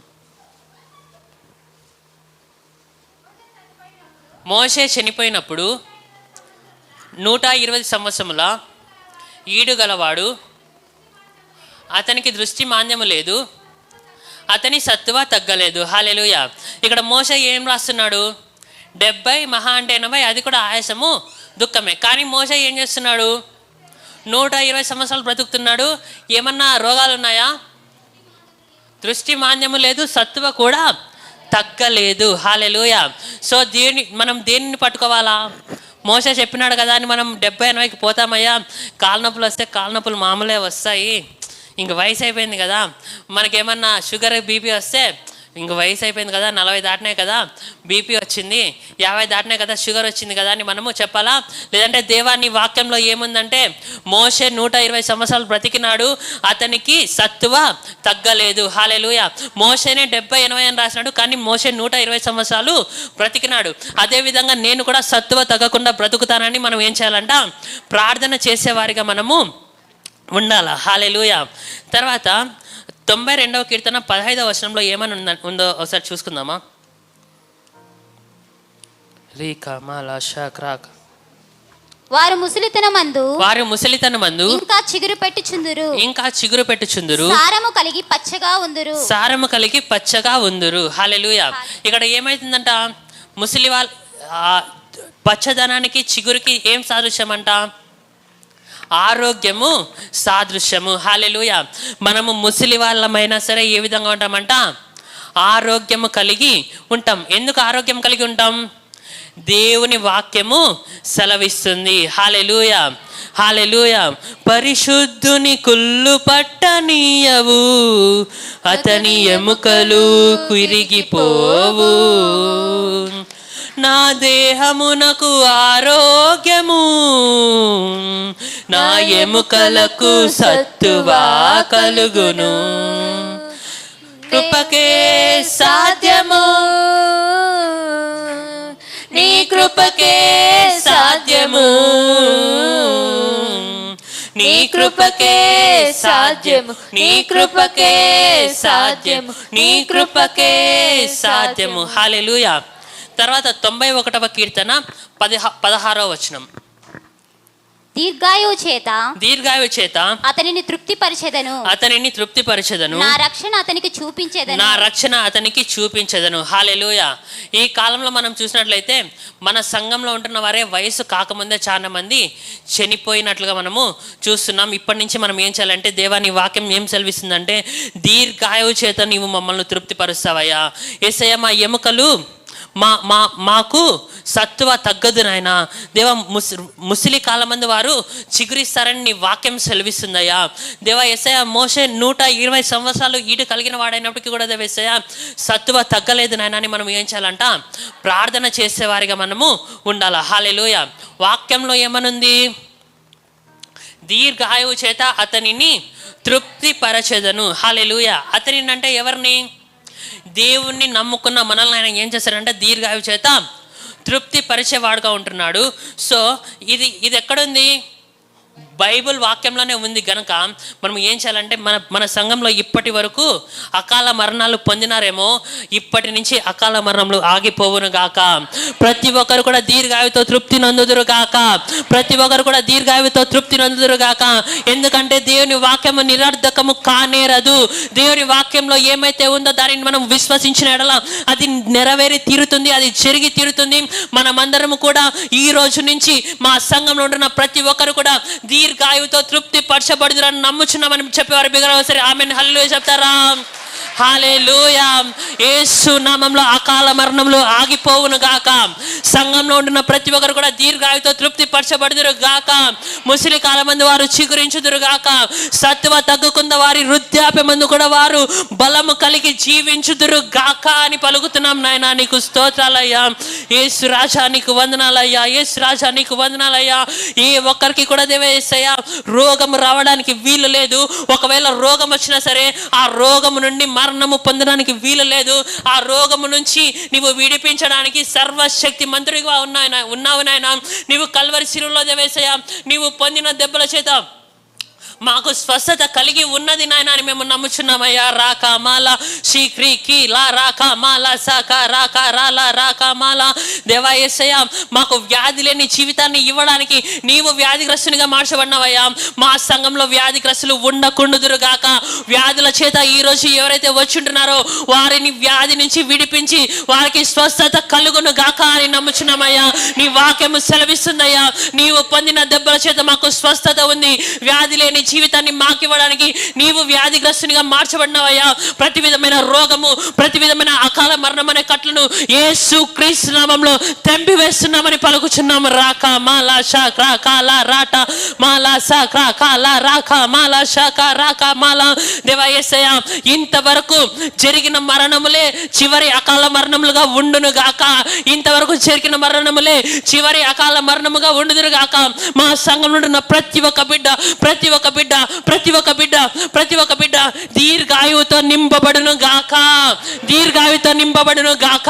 మోషే చనిపోయినప్పుడు 120 సంవత్సరముల ఈడు గలవాడు, అతనికి దృష్టి మాంద్యము లేదు, అతని సత్తువ తగ్గలేదు. హల్లెలూయా. ఇక్కడ మోషే ఏం రాస్తున్నాడు? 70, మహా అంటే 80, అది కూడా ఆయాసము దుఃఖమే. కానీ మోషే ఏం చేస్తున్నాడు? 120 సంవత్సరాలు బ్రతుకుతున్నాడు. ఏమన్నా రోగాలు ఉన్నాయా? దృష్టి మాంద్యము లేదు, సత్తువ కూడా తగ్గలేదు. హల్లెలూయా. సో మనం దేనిని పట్టుకోవాలా? మోషే చెప్పినాడు కదా అని మనం 70-80కి పోతామయ్యా, కాళ్ళనొప్పులు వస్తే కాళ్ళనొప్పులు మామూలే వస్తాయి, ఇంక వయసు అయిపోయింది కదా, మనకేమన్నా షుగర్ బీపీ వస్తే ఇంక వయసు అయిపోయింది కదా, 40 దాటినాయి కదా బీపీ వచ్చింది, 50 దాటినాయి కదా షుగర్ వచ్చింది కదా అని మనము చెప్పాలా? లేదంటే దేవాన్ని వాక్యంలో ఏముందంటే మోషే 120 సంవత్సరాలు బ్రతికినాడు, అతనికి సత్తువ తగ్గలేదు. హల్లెలూయా. మోషేనే 70-80 అని రాసినాడు, కానీ మోషే 120 సంవత్సరాలు బ్రతికినాడు. అదేవిధంగా నేను కూడా సత్తువ తగ్గకుండా బ్రతుకుతానని మనం ఏం చేయాలంట? ప్రార్థన చేసేవారిగా మనము ఉండాల. హల్లెలూయా. తర్వాత 92వ కీర్తన 15వ వచనంలో ఏమని ఉందో ఒకసారి చూసుకుందామా? వారు ముసలితనమందు ఇంకా చిగురు పెట్టుచుందురు, సారము కలిగి పచ్చగా ఉందురు. హల్లెలూయా. ఇక్కడ ఏమైతుందంట? ముసలి వాళ్ళ పచ్చదనానికి చిగురుకి ఏం సాదృశ్యమంట? ఆరోగ్యము సాదృశ్యము. హల్లెలూయా. మనము ముసలి వాళ్ళమైనా సరే ఏ విధంగా ఉంటామంట? ఆరోగ్యము కలిగి ఉంటాం. ఎందుకు ఆరోగ్యం కలిగి ఉంటాం? దేవుని వాక్యము సెలవిస్తుంది. హల్లెలూయా, హల్లెలూయా. పరిశుద్ధుని కుళ్ళు పట్టనీయవు, అతని ఎముకలు కురిగిపోవు. నా దేహమునకు ఆరోగ్యము, నా ఎముకలకు సత్తువా కలుగును. కృపకే సాధ్యము, నీ కృపకే సాధ్యము, నీ కృపకే సాధ్యము, నీ కృపకే సాధ్యము, నీ కృపకే సాధ్యము. హల్లెలూయా. తర్వాత 91వ కీర్తన 16వ వచనం. దీర్ఘాయువు చేత అతనిని తృప్తిపరిచెదను, నా రక్షణ అతనికి చూపించెదను. హల్లెలూయా. ఈ కాలంలో మనం చూసినట్లయితే మన సంఘంలో ఉంటున్న వారే వయసు కాకముందే చాలా మంది చనిపోయినట్లుగా మనము చూస్తున్నాం. ఇప్పటి నుంచి మనం ఏం చేయాలంటే, దేవాని వాక్యం ఏం సెలవిస్తుందంటే, దీర్ఘాయువు చేత నీవు మమ్మల్ని తృప్తిపరుస్తావయ్యా. యేసయ్య, మా ఎముకలు మాకు సత్తువ తగ్గదు నాయన. దేవా, ముసలి కాలం మంది వారు చిగురిస్తారని నీ వాక్యం సెలవిస్తుందయ్యా. దేవా యేసయ్య, మోషే 120 సంవత్సరాలు ఈడు కలిగిన వాడైనప్పటికీ కూడా దేవా యేసయ్య సత్తువ తగ్గలేదు నాయన అని మనం ఏం చేయాలంట? ప్రార్థన చేసేవారిగా మనము ఉండాలి. హల్లెలూయా. వాక్యంలో ఏమనుంది? దీర్ఘాయువు చేత అతనిని తృప్తిపరచెదను. హల్లెలూయా. అతనిని అంటే ఎవరిని? దేవుణ్ణి నమ్ముకున్న మనల్ని ఆయన ఏం చేశారంటే దీర్ఘాయువు చేత తృప్తి పరిచేవాడుగా ఉంటున్నాడు. సో ఇది ఎక్కడుంది? బైబుల్ వాక్యంలోనే ఉంది గనక మనం ఏం చేయాలంటే, మన సంఘంలో ఇప్పటి వరకు అకాల మరణాలు పొందినారేమో, ఇప్పటి నుంచి అకాల మరణములు ఆగిపోవును గాక. ప్రతి ఒక్కరు కూడా దీర్ఘాయువుతో తృప్తి నందుదురు గాక. ప్రతి ఒక్కరు కూడా దీర్ఘాయువుతో తృప్తి నందుదురు గాక. ఎందుకంటే దేవుని వాక్యము నిరర్ధకము కానేరదు. దేవుని వాక్యంలో ఏమైతే ఉందో దానిని మనం విశ్వసించిన ఎడల అది నెరవేరి తీరుతుంది, అది జరిగి తీరుతుంది. మనమందరము కూడా ఈ రోజు నుంచి మా సంఘంలో ఉంటున్న ప్రతి ఒక్కరు కూడా దీర్ఘాయువుతో తృప్తి పరచబడుదురని నమ్ముచున్నామని చెప్పేవారు బిగ్గరగా సరే ఆమేన్ హల్లెలూయా చెప్తారా? హల్లెలూయా. యేసు నామములో అకాల మరణములు ఆగిపోవును గాక. సంఘంలో ఉంటున్న ప్రతి ఒక్కరు కూడా దీర్ఘాయువుతో తృప్తి పరచబడుదురు గాక. ముసలి కాలం మంది వారు చిగురించుదురు గాక. సత్తువ తగ్గుకున్న వారి వృద్ధాప్యమందు కూడా వారు బలము కలిగి జీవించుదురు గాక అని పలుకుతున్నాం. నాయనా నీకు స్తోత్రాలయ్యా. యేసు రాజా నీకు వందనాలయ్యా. యేసు రాజా నీకు వందనాలయ్యా. ఏ ఒక్కరికి కూడా దేవా యేసయ్యా రోగం రావడానికి వీలు లేదు. ఒకవేళ రోగం వచ్చినా సరే ఆ రోగము నుండి మరణము పొందడానికి వీలు లేదు. ఆ రోగము నుంచి నీవు విడిపించడానికి సర్వశక్తి మంత్రిగా ఉన్నావు నాయన. నీవు కల్వరి శిలువలో దేవా యేసయ్యా నీవు పొందిన దెబ్బల చేత మాకు స్వస్థత కలిగి ఉన్నది నాయన అని మేము నమ్ముచున్నామయ్యా. రాకా మాల శ్రీ కి లా రాకా మాల సాకా రాకా రాలా రాకా మాల. దేవా యేసయ్యా మాకు వ్యాధి లేని జీవితాన్ని ఇవ్వడానికి నీవు వ్యాధిగ్రస్తునిగా మార్చబడినవయ్యా. మా సంఘంలో వ్యాధిగ్రస్తులు ఉండకుండుదురు గాక. వ్యాధుల చేత ఈరోజు ఎవరైతే వచ్చుంటున్నారో వారిని వ్యాధి నుంచి విడిపించి వారికి స్వస్థత కలుగును గాక అని నమ్ముచున్నామయ్యా. నీ వాక్యము సెలవిస్తుందయ్యా, నీవు పొందిన దెబ్బల చేత మాకు స్వస్థత ఉంది. వ్యాధి లేని జీవితాన్ని మాకివ్వడానికి నీవు వ్యాధిగ్రస్తునిగా మార్చబడినవయ్యా. ప్రతి విధమైన రోగము, ప్రతి విధమైన అకాల మరణం అనే కట్లను యేసు క్రీస్తు నామములో తెంపివేస్తున్నామని పలుకుచున్నాము. రాకా మాలా శాఖ కాలా రాట మాలా శాఖ కాలా రాకా మాలా శాఖ రాకా మాలా. దేవా యేసయ్యా ఇంతవరకు జరిగిన మరణములే చివరి అకాల మరణములుగా ఉండును గాక. ఇంతవరకు జరిగిన మరణములే చివరి అకాల మరణముగా ఉండుదురు గాక. మా సంఘంలో ఉన్న ప్రతి ఒక్క బిడ్డ దీర్ఘాయువుతో నింపబడును గాక. దీర్ఘాయువుతో నింపబడును గాక.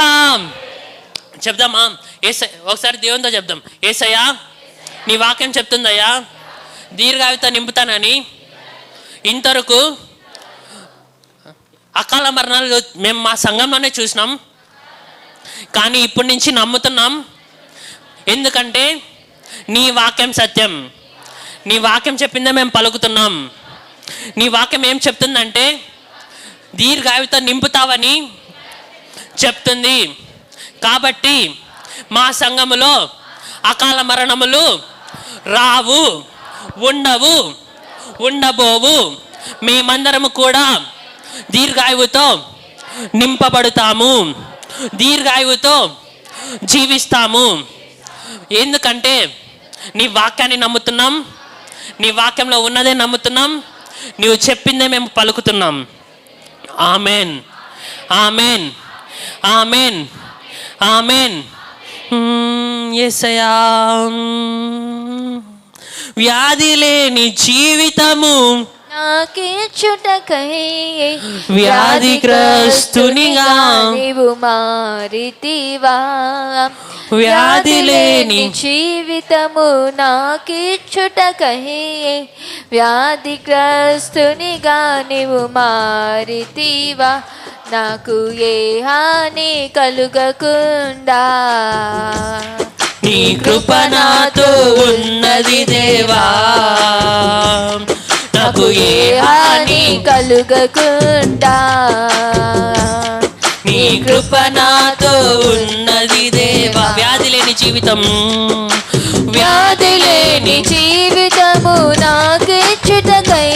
చెప్దామా? ఒకసారి దేవునితో చెప్దాం. యేసయ్యా నీ వాక్యం చెప్తుందయ్యా దీర్ఘాయువుతో నింపుతానని. ఇంతవరకు అకాల మరణాలు మేము మా సంఘంలోనే చూసినాం, కానీ ఇప్పటి నుంచి నమ్ముతున్నాం. ఎందుకంటే నీ వాక్యం సత్యం. నీ వాక్యం చెప్పిందే మేము పలుకుతున్నాం. నీ వాక్యం ఏం చెప్తుందంటే దీర్ఘాయువుతో నింపుతావని చెప్తుంది. కాబట్టి మా సంఘములో అకాల మరణములు రావు, ఉండవు, ఉండబోవు. మేమందరము కూడా దీర్ఘాయువుతో నింపబడుతాము, దీర్ఘాయువుతో జీవిస్తాము. ఎందుకంటే నీ వాక్యాన్ని నమ్ముతున్నాం, నీ వాక్యంలో ఉన్నదే నమ్ముతున్నాం, నీవు చెప్పిందే మేము పలుకుతున్నాం. Amen, amen, amen, amen. యేసయ్యా వ్యాధి లేని జీవితము నాకిచ్చుటకై వ్యాధిగ్రస్తునిగా నీవు మారితివా. వ్యాధి లేని జీవితము నాకిచ్చుటకై వ్యాధిగ్రస్తునిగా నీవు మారితివా. నాకు ఏ హాని కలుగకుండా నీ కృప నాతో ఉన్నది దేవా. నాకు ఏ హాని కలుగకుండా నీ కృప నాతో ఉన్నది దేవా. వ్యాధి లేని జీవితం, వ్యాధి లేని జీవితము నాకిచ్చుటకై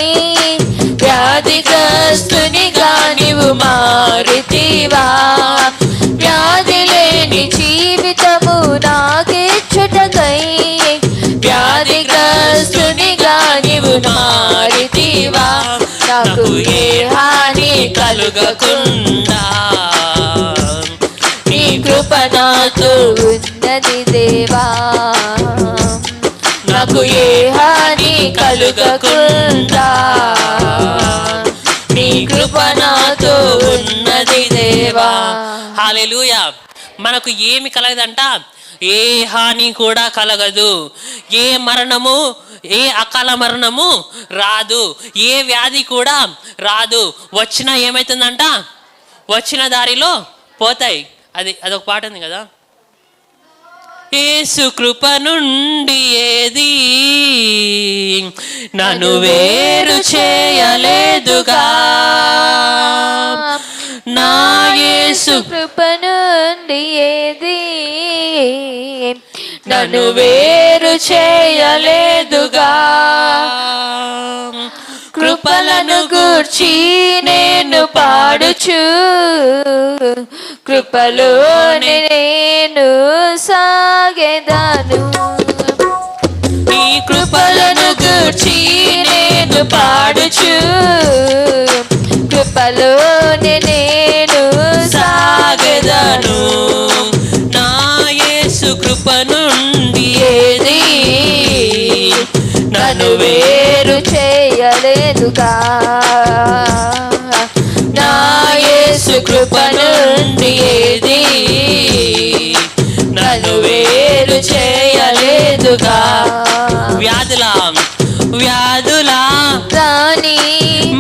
వ్యాధిగ్రస్తునిగా నీవు మారితివా. వ్యాధి లేని జీవితము నాకిచ్చుటకై వ్యాధిగ్రస్తునిగా నీవు మారితివా. నాకు ఏ హాని కలుగకుండా నీ కృప నాతో ఉన్నది దేవా. నాకు ఏ హాని కలుగకుండా నీ కృప నాతో ఉన్నది దేవా. హల్లెలూయా. మనకు ఏమి కలగదంట? ఏ హాని కూడా కలగదు. ఏ మరణము, ఏ అకాల మరణము రాదు. ఏ వ్యాధి కూడా రాదు. వచ్చినా ఏమవుతుందంట? వచ్చిన దారిలో పోతాయి. అదొక పాట ఉంది కదా, యేసు కృప నుండి ఏది నన్ను వేరు చేయలేదుగా. నా యేసు కృప నుండి ఏది నన్ను వేరు చేయలేదుగా. కృపలను గూర్చి నేను పాడుచు కృపలోనే నేను సాగెదను. నీ కృపలను గూర్చి నేను పాడుచు కృపలోనే నేను సాగెదను. నా యేసు కృప నుండి ఏది నన్ను వేరు చేయలేదుగా. నా యేసు కృప నుండి ఏది నన్ను వేరు చేయలేదుగా. వ్యాధులా రాని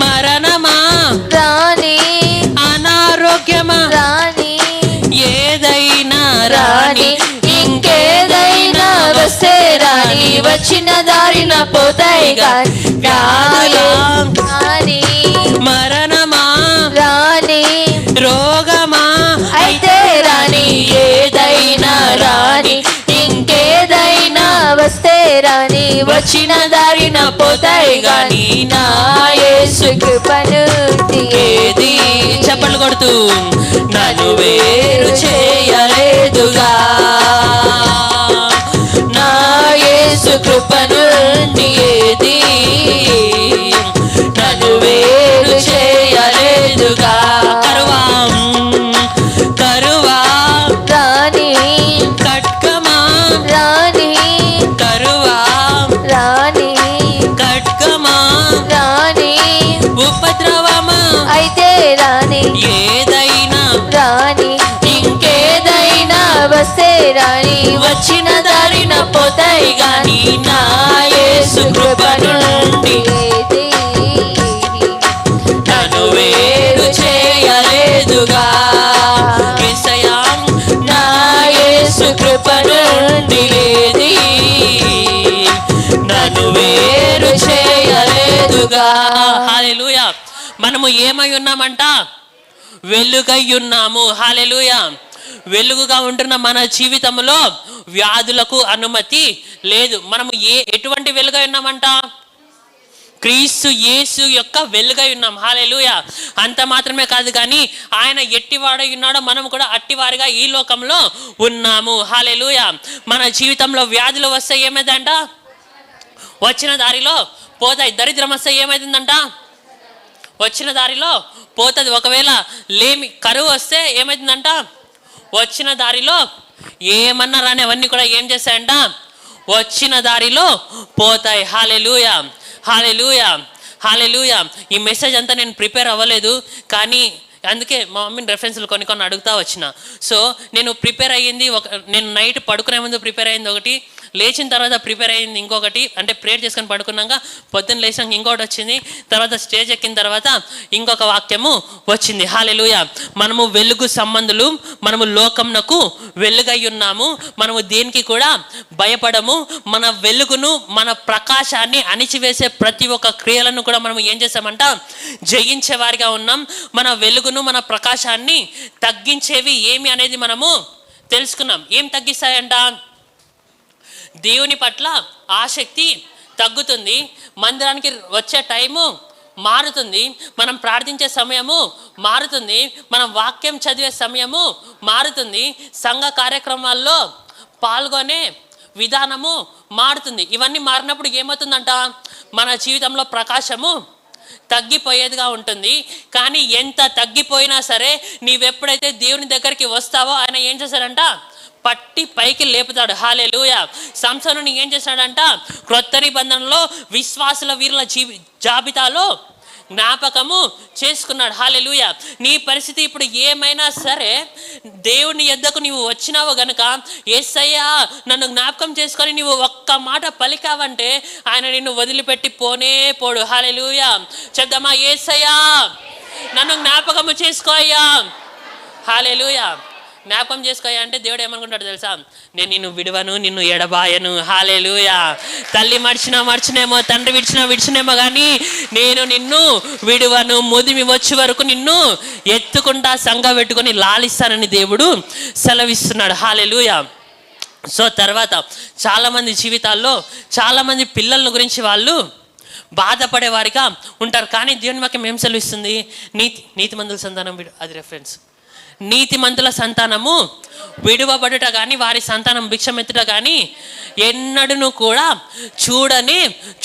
మరణమా రాని అనారోగ్యమా రాని ఏదైనా రాని ఇంకేదైనా వస్తే రాని వచ్చిన దారిన పోతాయి గాని రాని మరణమా రాని రోగమా అయితే రాని ఏదైనా రాని ఇంకేదైనా వస్తే రాని వచ్చిన దారిన పోతాయి గాని నా యేసు కృప నుండి ఏది చప్పట్లు కొడుతూ నన్ను వేరు చేయలేదుగా. నా యేసు కృప నుండి ఏది నన్ను వేరు చేయలేదుగా. కరువా రాని ఖడ్గమా రాని కరువా రాని ఖడ్గమా రాని ఉపద్రవమా అయితే రాని ఏదైనా రాని ఇంకేదైనా వస్తే రాని వచ్చిన దారిన పోతాయి గాని నా యేసు కృప నుండి ఏది నన్ను వేరు చేయలేదుగా. యేసయ్యా, నా యేసు కృప నుండి ఏది నన్ను వేరు చేయలేదుగా. హల్లెలూయా. మనము ఏమై ఉన్నామంట? వెలుగై ఉన్నాము. హల్లెలూయా. వెలుగుగా ఉంటున్న మన జీవితంలో వ్యాధులకు అనుమతి లేదు. మనము ఎటువంటి వెలుగై ఉన్నామంట? క్రీస్తు యేసు యొక్క వెలుగై ఉన్నాం. హల్లెలూయా. అంత మాత్రమే కాదు కానీ ఆయన ఎట్టివాడై ఉన్నాడో మనం కూడా అట్టివారిగా ఈ లోకంలో ఉన్నాము. హల్లెలూయా. మన జీవితంలో వ్యాధులు వస్తే ఏమైందంట? వచ్చిన దారిలో పోతాయి. దరిద్రం వస్తే ఏమైతుందంట? వచ్చిన దారిలో పోతుంది. ఒకవేళ కరువు వస్తే ఏమైతుందంట? వచ్చిన దారిలో ఏమన్నా రాని అవన్నీ కూడా ఏం చేస్తాయంట? వచ్చిన దారిలో పోతాయి. హల్లెలూయా. హల్లెలూయా. హల్లెలూయా. ఈ మెసేజ్ అంతా నేను ప్రిపేర్ అవ్వలేదు, కానీ అందుకే మా మమ్మీని రెఫరెన్స్లు కొన్ని అడుగుతా వచ్చిన. సో నేను ప్రిపేర్ అయ్యింది నేను నైట్ పడుకునే ముందు ప్రిపేర్ అయ్యింది ఒకటి, లేచిన తర్వాత ప్రిపేర్ అయ్యింది ఇంకొకటి, అంటే ప్రేయర్ చేసుకొని పడుకున్నాక పొద్దున్న లేచినాక ఇంకొకటి వచ్చింది, తర్వాత స్టేజ్ ఎక్కిన తర్వాత ఇంకొక వాక్యము వచ్చింది. హల్లెలూయా. మనము వెలుగు సంబంధులు, మనము లోకమునకు వెలుగై ఉన్నాము, మనము దేనికి కూడా భయపడము. మన వెలుగును, మన ప్రకాశాన్ని అణిచివేసే ప్రతి ఒక్క క్రియలను కూడా మనం ఏం చేస్తామంట, జయించే వారిగా ఉన్నాం. మన వెలుగును, మన ప్రకాశాన్ని తగ్గించేవి ఏమి అనేది మనము తెలుసుకున్నాం. ఏం తగ్గిస్తాయంట? దేవుని పట్ల ఆసక్తి తగ్గుతుంది, మందిరానికి వచ్చే టైము మారుతుంది, మనం ప్రార్థించే సమయము మారుతుంది, మనం వాక్యం చదివే సమయము మారుతుంది, సంఘ కార్యక్రమాల్లో పాల్గొనే విధానము మారుతుంది. ఇవన్నీ మారినప్పుడు ఏమవుతుందంట, మన జీవితంలో ప్రకాశము తగ్గిపోయేదిగా ఉంటుంది. కానీ ఎంత తగ్గిపోయినా సరే నీవెప్పుడైతే దేవుని దగ్గరికి వస్తావో ఆయన ఏం చేశాడంట, పట్టి పైకి లేపుతాడు. హల్లెలూయా. సంసోనుని ఏం చేశాడంట, క్రొత్త నిబంధనలో విశ్వాసుల వీరుల జాబితాలో జ్ఞాపకము చేసుకున్నాడు. హల్లెలూయా. నీ పరిస్థితి ఇప్పుడు ఏమైనా సరే దేవుని యొద్దకు నీవు వచ్చినావు గనుక, యేసయ్యా నన్ను జ్ఞాపకం చేసుకొని నీవు ఒక్క మాట పలికావంటే ఆయన నిన్ను వదిలిపెట్టి పోనే పోడు. హల్లెలూయా. చెప్దామా, యేసయ్యా నన్ను జ్ఞాపకము చేసుకోయ్యా. హల్లెలూయా. జ్ఞాపకం చేసుకోయా అంటే దేవుడు ఏమనుకుంటాడు తెలుసా, నేను నిన్ను విడవను, నిన్ను ఎడబాయను. హల్లెలూయా. తల్లి మర్చినేమో, తండ్రి విడిచినేమో కానీ నేను నిన్ను విడవను, ముదిమి వచ్చే వరకు నిన్ను ఎత్తుకుంటా, సంఘ పెట్టుకొని లాలిస్తానని దేవుడు సెలవిస్తున్నాడు. హల్లెలూయా. సో తర్వాత చాలామంది జీవితాల్లో చాలామంది పిల్లల గురించి వాళ్ళు బాధపడే వారిగా ఉంటారు. కానీ దేవుని వాక్యం ఏం సెలవిస్తుంది, నీతిమంతుల సంతానం అది రెఫరెన్స్. నీతిమంతుల సంతానము విడువబడుట కానీ వారి సంతానం భిక్షమెత్తుట కానీ ఎన్నడూ కూడా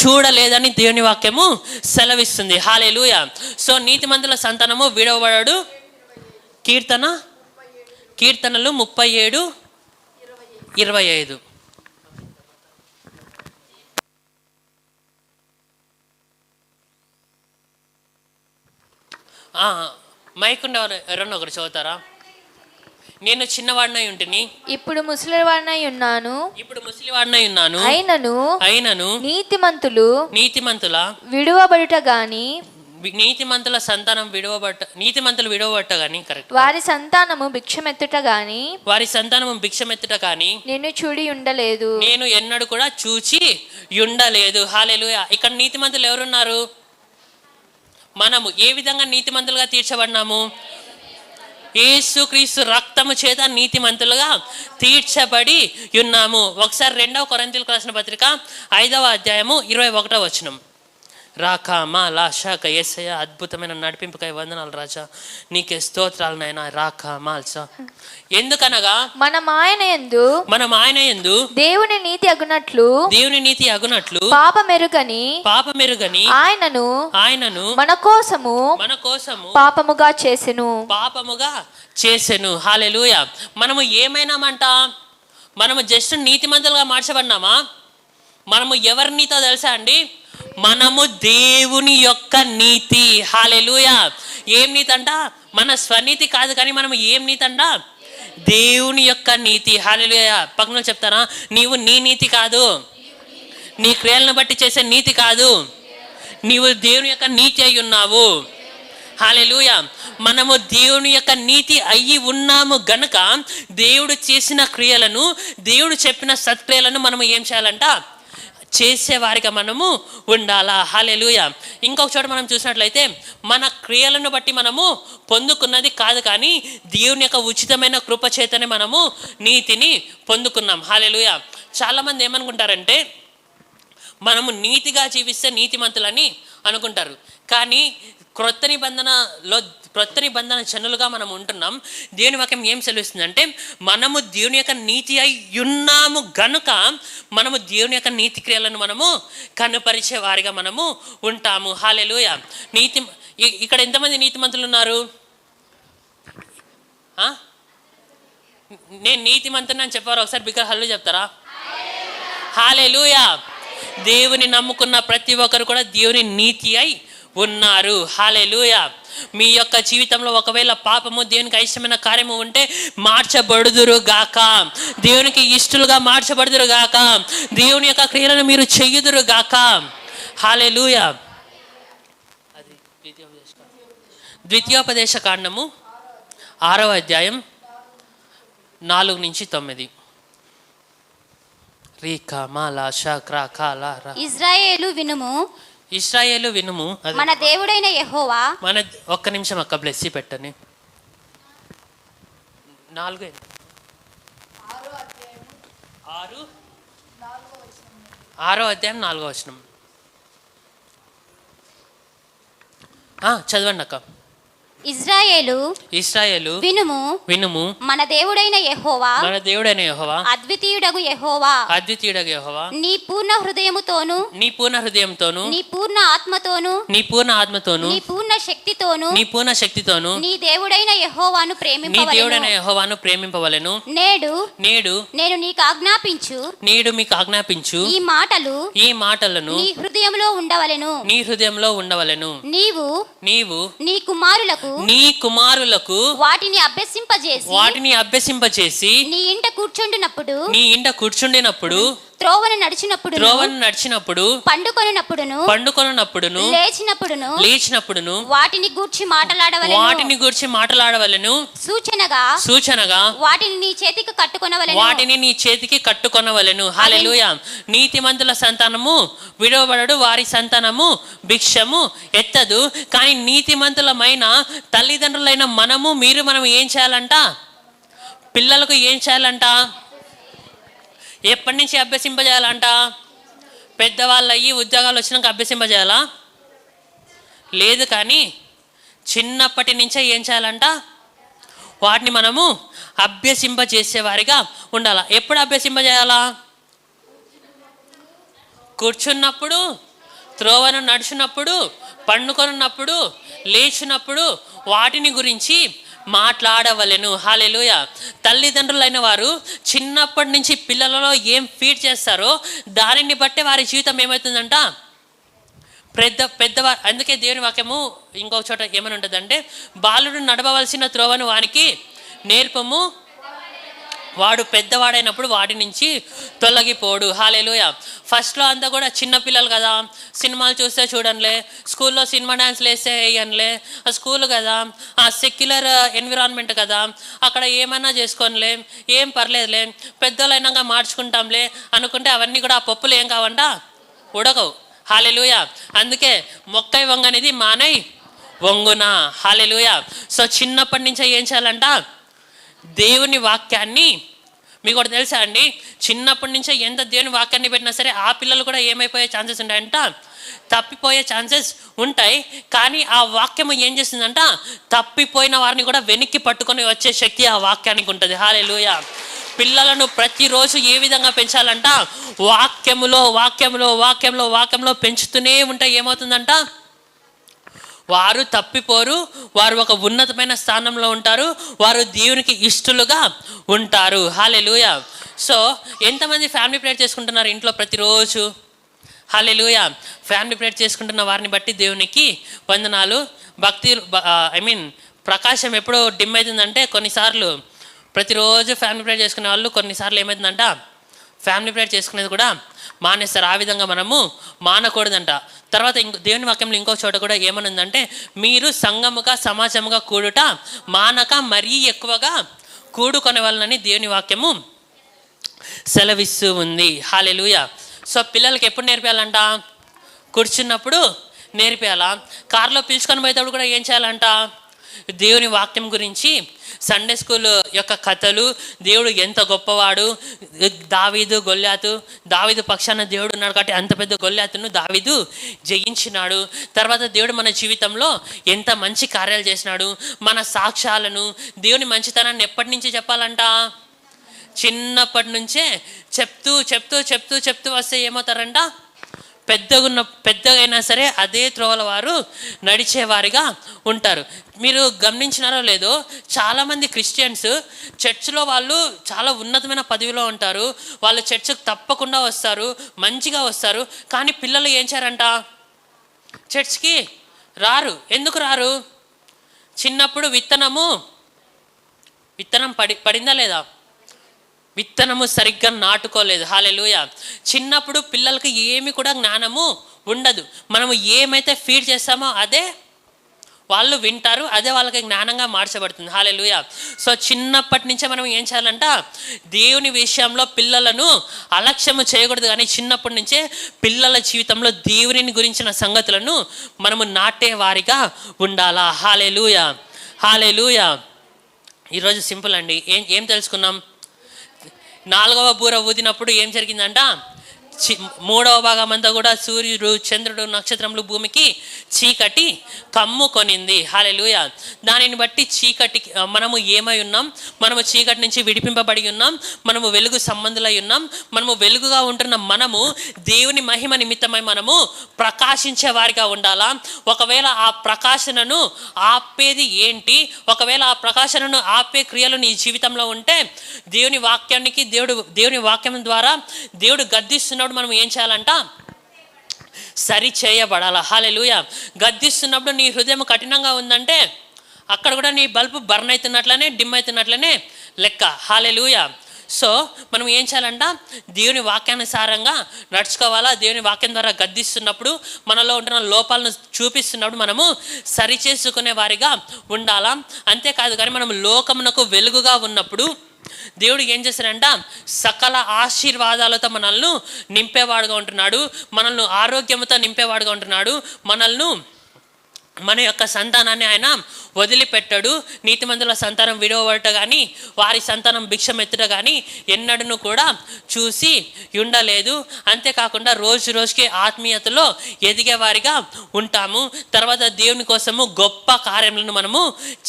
చూడలేదని దేవుని వాక్యము సెలవిస్తుంది. హల్లెలూయా. సో నీతిమంతుల సంతానము విడవబడడు. కీర్తనలు 37:25. మైక్ ఉండేవారు ఎవరన్నా ఒకరు చదువుతారా? నేను చిన్నవాడినై ఉంటిని, ఇప్పుడు ముసలివాడినై ఉన్నాను, అయినను నీతిమంతుల విడువబడుట గాని, నీతిమంతుల సంతానం నీతిమంతులు విడవబట్ట గాని, కరెక్ట్, వారి సంతానము భిక్షమెత్తుట గాని నేను చూడి ఉండలేదు, నేను ఎన్నడూ కూడా చూచి ఉండలేదు. హల్లెలూయా. ఇక్కడ నీతిమంతులు ఎవరున్నారు? మనము ఏ విధంగా నీతిమంతులుగా తీర్చబడినాము? యేసుక్రీస్తు రక్తము చేత నీతిమంతులుగా తీర్చబడి ఉన్నాము. ఒకసారి 2వ కొరింథీయులకు రాసిన పత్రిక 5వ అధ్యాయము 21వ వచనం. రాకా మా లాషాక యేసయ్య అద్భుతమైన నడిపింపుకై వందనాలు రాజా, నీకే స్తోత్రాలు నాయనా. రాకా మాల్సా. ఎందుకనగా మనం ఆయన యందు దేవుని నీతి అగునట్లు పాపమెరుగని ఆయనను మన కోసము పాపముగా చేసెను. హల్లెలూయా. మనము ఏమైనామంట? మనము జస్ట్ నీతిమంతులుగా మార్చబడినామా? మనము ఎవరి నీతో తెలుసా అండి? మనము దేవుని యొక్క నీతి. హల్లెలూయా. ఏం నీతి అంట? మన స్వనీతి కాదు, కానీ మనం ఏం నీతి అంట? దేవుని యొక్క నీతి. హల్లెలూయా. పక్కన చెప్తారా, నీవు నీ నీతి కాదు, నీ క్రియలను బట్టి చేసే నీతి కాదు, నీవు దేవుని యొక్క నీతి అయి ఉన్నావు. హల్లెలూయా. మనము దేవుని యొక్క నీతి అయ్యి ఉన్నాము గనుక దేవుడు చేసిన క్రియలను, దేవుడు చెప్పిన సత్క్రియలను మనము ఏం చేయాలంట? చేసేవారిగా మనము ఉండాలా. హల్లెలూయా. ఇంకొక చోట మనం చూసినట్లయితే మన క్రియలను బట్టి మనము పొందుకున్నది కాదు, కానీ దేవుని యొక్క ఉచితమైన కృప చేతనే మనము నీతిని పొందుకున్నాం. హల్లెలూయా. చాలామంది ఏమనుకుంటారంటే మనము నీతిగా జీవిస్తే నీతిమంతులని అనుకుంటారు, కానీ క్రొత్త నిబంధన జనులుగా మనం ఉంటున్నాం. దేవుని వాక్యం ఏం సెలవిస్తుందంటే మనము దేవుని యొక్క నీతి అయి ఉన్నాము గనుక మనము దేవుని యొక్క నీతి క్రియలను మనము కనుపరిచే వారిగా మనము ఉంటాము. హల్లెలూయా. ఇక్కడ ఎంతమంది నీతిమంతులు ఉన్నారు? నేను నీతిమంతుని అని చెప్పారు, ఒకసారి బిగ్గర హల్లు చెప్తారా? హల్లెలూయా. దేవుని నమ్ముకున్న ప్రతి ఒక్కరు కూడా దేవుని నీతి అయి ఉన్నారు. హల్లెలూయా. మీ యొక్క జీవితంలో ఒకవేళ పాపము దేవునికి అయిష్టమైన కార్యము ఉంటే మార్చబడుదురు గాక, దేవునికి ఇష్టలుగా మార్చబడుదురు గాక, దేవుని యొక్క క్రియలను మీరు చెయ్యుదురు గాక. హల్లెలూయా. అది ద్వితీయోపదేశ కాండము 6వ అధ్యాయం 4-9. ఇశ్రాయేలు వినుము, ఇశ్రాయేలు వినుము, మన దేవుడైన యెహోవా. ఒక్క నిమిషం అక్క, బ్లెస్సి పెట్టని. 6వ అధ్యాయం 4వ వచనం చదవండి అక్క. ఇశ్రాయేలు వినుము, మన దేవుడైన యెహోవా, అద్వితీయుడగు యెహోవా, నీ పూర్ణ హృదయముతోను, నీ పూర్ణ ఆత్మతోను, నీ పూర్ణ పూర్ణ శక్తితోను నీ దేవుడైన యెహోవాను ప్రేమింపవలెను. నేడు నేను నీకు ఆజ్ఞాపించు ఈ మాటలను నీ హృదయంలో ఉండవలెను. నీవు నీ కుమారులకు వాటిని అభ్యసింపజేసి నీ ఇంట కూర్చుండినప్పుడు, త్రోవను నడిచినప్పుడు, పండుకొనున్నప్పుడును, లేచినప్పుడును వాటిని గూర్చి మాట్లాడవలెను. సూచనగా వాటిని నీ చేతికి కట్టుకొనవలెను. హల్లెలూయా. నీతిమంతుల సంతానము విడవబడడు, వారి సంతానము భిక్షము ఎత్తదు. కానీ నీతిమంతులమైన తల్లిదండ్రులైన మనం ఏం చేయాలంట? పిల్లలకు ఏం చేయాలంట? ఎప్పటి నుంచి అభ్యసింపజేయాలంట? పెద్దవాళ్ళు అయ్యి ఉద్యోగాలు వచ్చినాక అభ్యసింపజేయాలా? లేదు, కానీ చిన్నప్పటి నుంచే ఏం చేయాలంట? వాటిని మనము అభ్యసింపజేసేవారిగా ఉండాలా. ఎప్పుడు అభ్యసింపజేయాలా? కూర్చున్నప్పుడు, త్రోవను నడిచినప్పుడు, పండుకొనున్నప్పుడు, లేచినప్పుడు వాటిని గురించి మాట్లాడవలెను. హల్లెలూయా. తల్లిదండ్రులైన వారు చిన్నప్పటి నుంచి పిల్లలలో ఏం ఫీడ్ చేస్తారో దానిని బట్టే వారి జీవితం ఏమవుతుందంట? పెద్దవారు. అందుకే దేవుని వాక్యము ఇంకొక చోట ఏమని ఉంటుందంటే, బాలుడు నడవవలసిన త్రోవను వానికి నేర్పము, వాడు పెద్దవాడైనప్పుడు వాటి నుంచి తొలగిపోడు. హల్లెలూయా. ఫస్ట్లో అంతా కూడా చిన్నపిల్లలు కదా, సినిమాలు చూస్తే చూడండిలే, స్కూల్లో సినిమా డ్యాన్స్లు వేస్తే వేయనులే, స్కూల్ కదా, ఆ సెక్యులర్ ఎన్విరాన్మెంట్ కదా, అక్కడ ఏమైనా చేసుకోనిలే, ఏం పర్లేదులే, పెద్దోళ్ళైనాక మార్చుకుంటాంలే అనుకుంటే అవన్నీ కూడా ఆ పప్పులు ఏం కావంట? ఉడకవు. హల్లెలూయా. అందుకే మొక్కై వంగనేది మానై వంగున. హల్లెలూయా. సో చిన్నప్పటి నుంచే ఏం చేయాలంట? దేవుని వాక్యాన్ని. మీకు కూడా తెలుసా అండి, చిన్నప్పటి నుంచే ఎంత దేవుని వాక్యాన్ని పెట్టినా సరే ఆ పిల్లలు కూడా ఏమైపోయే ఛాన్సెస్ ఉంటాయంట? తప్పిపోయే ఛాన్సెస్ ఉంటాయి. కానీ ఆ వాక్యము ఏం చేస్తుందంట? తప్పిపోయిన వారిని కూడా వెనక్కి పట్టుకొని వచ్చే శక్తి ఆ వాక్యానికి ఉంటుంది. హల్లెలూయా. పిల్లలను ప్రతిరోజు ఏ విధంగా పెంచాలంట? వాక్యంలో పెంచుతూనే ఉంటే ఏమవుతుందంట? వారు తప్పిపోరు, వారు ఒక ఉన్నతమైన స్థానంలో ఉంటారు, వారు దేవునికి ఇష్టలుగా ఉంటారు. హల్లెలూయా. సో ఎంతమంది ఫ్యామిలీ ప్రేయర్ చేసుకుంటున్నారు ఇంట్లో ప్రతిరోజు? హల్లెలూయా. ఫ్యామిలీ ప్రేయర్ చేసుకుంటున్న వారిని బట్టి దేవునికి వందనాలు. ప్రకాశం ఎప్పుడో డిమ్ అవుతుందంటే, కొన్నిసార్లు ప్రతిరోజు ఫ్యామిలీ ప్రేయర్ చేసుకునే వాళ్ళు కొన్నిసార్లు ఏమవుతుందంట? ఫ్యామిలీ ప్రేయర్ చేసుకునేది కూడా మానేస్తారు. ఆ విధంగా మనము మానకూడదంట. తర్వాత దేవుని వాక్యంలో ఇంకో చోట కూడా ఏమనుందంటే, మీరు సంఘముగా సమాజముగా కూడుట మానక మరీ ఎక్కువగా కూడుకొనే వాళ్ళని దేవుని వాక్యము సెలవిస్తూ ఉంది. హల్లెలూయా. సో పిల్లలకి ఎప్పుడు నేర్పేయాలంట? కూర్చున్నప్పుడు నేర్పేయాలా? కారులో పిలుచుకొని పోయేటప్పుడు కూడా ఏం చేయాలంట? దేవుని వాక్యం గురించి, సండే స్కూల్ యొక్క కథలు, దేవుడు ఎంత గొప్పవాడు, దావీదు పక్షాన దేవుడు ఉన్నాడు కాబట్టి అంత పెద్ద గొల్యాతును దావీదు జయించినాడు. తర్వాత దేవుడు మన జీవితంలో ఎంత మంచి కార్యాలు చేసినాడు, మన సాక్ష్యాలను, దేవుని మంచితనాన్ని ఎప్పటి నుంచి చెప్పాలంట? చిన్నప్పటి నుంచే చెప్తూ వస్తే ఏమవుతారంట? పెద్దగైనా సరే అదే త్రోవల వారు నడిచేవారిగా ఉంటారు. మీరు గమనించినారో లేదో, చాలామంది క్రిస్టియన్స్ చర్చ్లో వాళ్ళు చాలా ఉన్నతమైన పదవిలో ఉంటారు, వాళ్ళు చర్చ్కి తప్పకుండా వస్తారు, మంచిగా వస్తారు. కానీ పిల్లలు ఏం చేయారంట? చర్చ్కి రారు. ఎందుకు రారు? చిన్నప్పుడు విత్తనం పడిందా లేదా? విత్తనము సరిగ్గా నాటుకోలేదు. హల్లెలూయా. చిన్నప్పుడు పిల్లలకి ఏమి కూడా జ్ఞానము ఉండదు. మనము ఏమైతే ఫీడ్ చేస్తామో అదే వాళ్ళు వింటారు, అదే వాళ్ళకి జ్ఞానంగా మార్చబడుతుంది. హల్లెలూయా. సో చిన్నప్పటి నుంచే మనం ఏం చేయాలంట, దేవుని విషయంలో పిల్లలను అలక్ష్యము చేయకూడదు, కానీ చిన్నప్పటి నుంచే పిల్లల జీవితంలో దేవుని గురించిన సంగతులను మనము నాటే వారిగా ఉండాలా. హల్లెలూయా, హల్లెలూయా. ఈరోజు సింపుల్ అండి. ఏం తెలుసుకున్నాం? 4వ బూర ఊదినప్పుడు ఏం జరిగిందంట? 3వ భాగం అంతా కూడా సూర్యుడు, చంద్రుడు, నక్షత్రములు, భూమికి చీకటి కమ్ముకొనింది. హల్లెలూయా. దానిని బట్టి చీకటి మనము ఏమై ఉన్నాం? మనము చీకటి నుంచి విడిపింపబడి ఉన్నాం. మనము వెలుగు సంబంధులై ఉన్నాం. మనము వెలుగుగా ఉంటున్న మనము దేవుని మహిమ నిమిత్తమై మనము ప్రకాశించే వారిగా ఉండాలా. ఒకవేళ ఆ ప్రకాశనను ఆపేది ఏంటి? ఒకవేళ ఆ ప్రకాశనను ఆపే క్రియలు నీ జీవితంలో ఉంటే దేవుని వాక్యం ద్వారా దేవుడు గద్దిస్తున్నాడు. మనం ఏం చేయాలంట? సరి చేయబడాల. హల్లెలూయా. గద్దిస్తున్నప్పుడు నీ హృదయం కఠినంగా ఉందంటే అక్కడ కూడా నీ బల్బు బర్న్ అవుతున్నట్లనే, డిమ్ అవుతున్నట్లనే లెక్క. హల్లెలూయా. సో మనం ఏం చేయాలంట? దేవుని వాక్యానుసారంగా నడుచుకోవాలా. దేవుని వాక్యం ద్వారా గద్దిస్తున్నప్పుడు, మనలో ఉంటున్న లోపాలను చూపిస్తున్నప్పుడు మనము సరి చేసుకునే వారిగా ఉండాలా. అంతేకాదు కానీ మనం లోకమునకు వెలుగుగా ఉన్నప్పుడు దేవుడు ఏం చేశాడంట? సకల ఆశీర్వాదాలతో మనల్ని నింపేవాడుగా ఉంటున్నాడు. మనల్ని ఆరోగ్యంతో నింపేవాడుగా ఉంటున్నాడు. మన యొక్క సంతానాన్ని ఆయన వదిలిపెట్టాడు. నీతిమంతుల సంతానం విడవబడట కానీ, వారి సంతానం భిక్షమెత్తుట కానీ ఎన్నడూ కూడా చూసి ఉండలేదు. అంతేకాకుండా రోజు రోజుకి ఆత్మీయతలో ఎదిగేవారిగా ఉంటాము. తర్వాత దేవుని కోసము గొప్ప కార్యములను మనము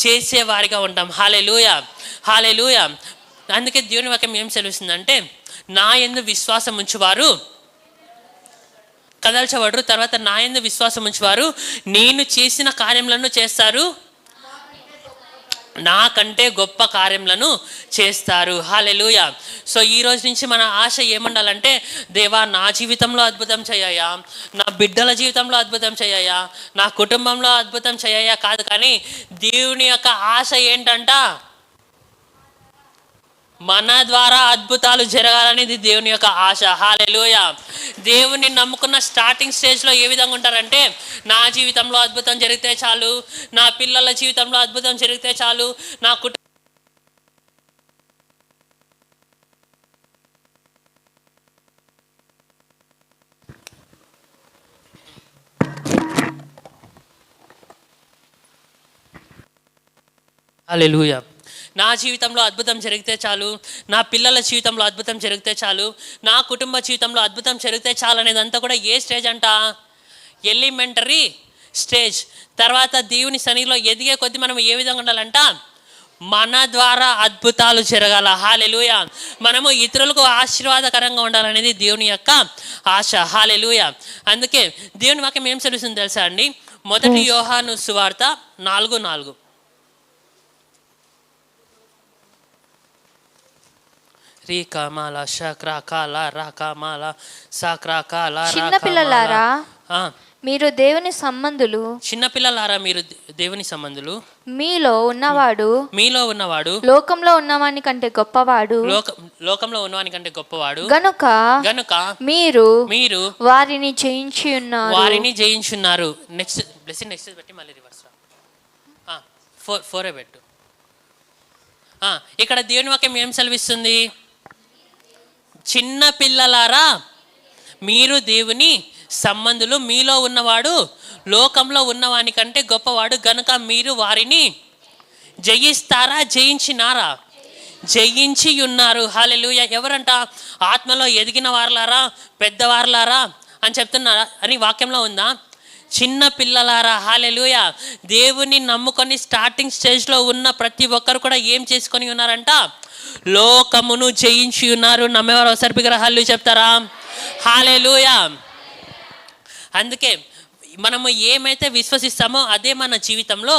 చేసేవారిగా ఉంటాం. హల్లెలూయా, హల్లెలూయా. అందుకే దేవుని వాక్యం ఏం సెలవిస్తుందంటే, నా యందు విశ్వాసం ఉంచువారు కదల్చబడరు. తర్వాత నా యందు విశ్వాసం ఉంచువారు నేను చేసిన కార్యములను చేస్తారు, నాకంటే గొప్ప కార్యములను చేస్తారు. హల్లెలూయా. సో ఈ రోజు నుంచి మన ఆశ ఏముండాలంటే, దేవా నా జీవితంలో అద్భుతం చేయ్యా, నా బిడ్డల జీవితంలో అద్భుతం చేయ్యా, నా కుటుంబంలో అద్భుతం చేయ్యా కాదు, కానీ దేవుని యొక్క ఆశ ఏంటంట? మన ద్వారా అద్భుతాలు జరగాలనేది దేవుని యొక్క ఆశ. హల్లెలూయా. దేవుని నమ్ముకున్న స్టార్టింగ్ స్టేజ్లో ఏ విధంగా ఉంటారంటే, నా జీవితంలో అద్భుతం జరిగితే చాలు, నా పిల్లల జీవితంలో అద్భుతం జరిగితే చాలు, నా హల్లెలూయా. నా జీవితంలో అద్భుతం జరిగితే చాలు, నా పిల్లల జీవితంలో అద్భుతం జరిగితే చాలు, నా కుటుంబ జీవితంలో అద్భుతం జరిగితే చాలు అనేదంతా కూడా ఏ స్టేజ్ అంట? Elementary stage. తర్వాత దేవుని సన్నిధిలో ఎదిగే కొద్దీ మనం ఏ విధంగా ఉండాలంట? మన ద్వారా అద్భుతాలు జరగాల. హల్లెలూయా. మనము ఇతరులకు ఆశీర్వాదకరంగా ఉండాలనేది దేవుని యొక్క ఆశ. హల్లెలూయా. అందుకే దేవుని వాక్యం ఏం సెలవుస్తుంది తెలుసా అండి? 1 యోహాను సువార్త 4:4. రీకామాల శక్రాకాల రాకామాల సాక్రాకాల. చిన్నపిల్లలారా మీరు దేవుని సంబంధులు, చిన్నపిల్లలారా మీరు దేవుని సంబంధులు, మీలో ఉన్నవాడు లోకంలో ఉన్నవాని కంటే గొప్పవాడు, లోకంలో ఉన్నవాని కంటే గొప్పవాడు గనుక మీరు వారిని జయించున్నారు. నెక్స్ట్ బ్లెస్సింగ్ నెక్స్ట్ పెట్టి మళ్ళీ రివర్స్ 4 పెట్టు. ఇక్కడ దేవుని వాక్యం ఏం సెలవిస్తుంది? చిన్న పిల్లలారా మీరు దేవుని సంబంధులు, మీలో ఉన్నవాడు లోకంలో ఉన్నవాని కంటే గొప్పవాడు, గనుక మీరు వారిని జయిస్తారా? జయించినారా? జయించి ఉన్నారు. హల్లెలూయా. ఎవరంట? ఆత్మలో ఎదిగిన వారులారా, పెద్దవారులారా అని చెప్తున్నారా అని వాక్యంలో ఉందా? చిన్న పిల్లలారా. హల్లెలూయా. దేవుని నమ్ముకొని స్టార్టింగ్ స్టేజ్లో ఉన్న ప్రతి ఒక్కరు కూడా ఏం చేసుకొని ఉన్నారంట? లోకమును జయించి ఉన్నారు. నమ్మేవారు ఒకసారి హల్లెలూయా చెప్తారా? హల్లెలూయా. అందుకే మనము ఏమైతే విశ్వసిస్తామో అదే మన జీవితంలో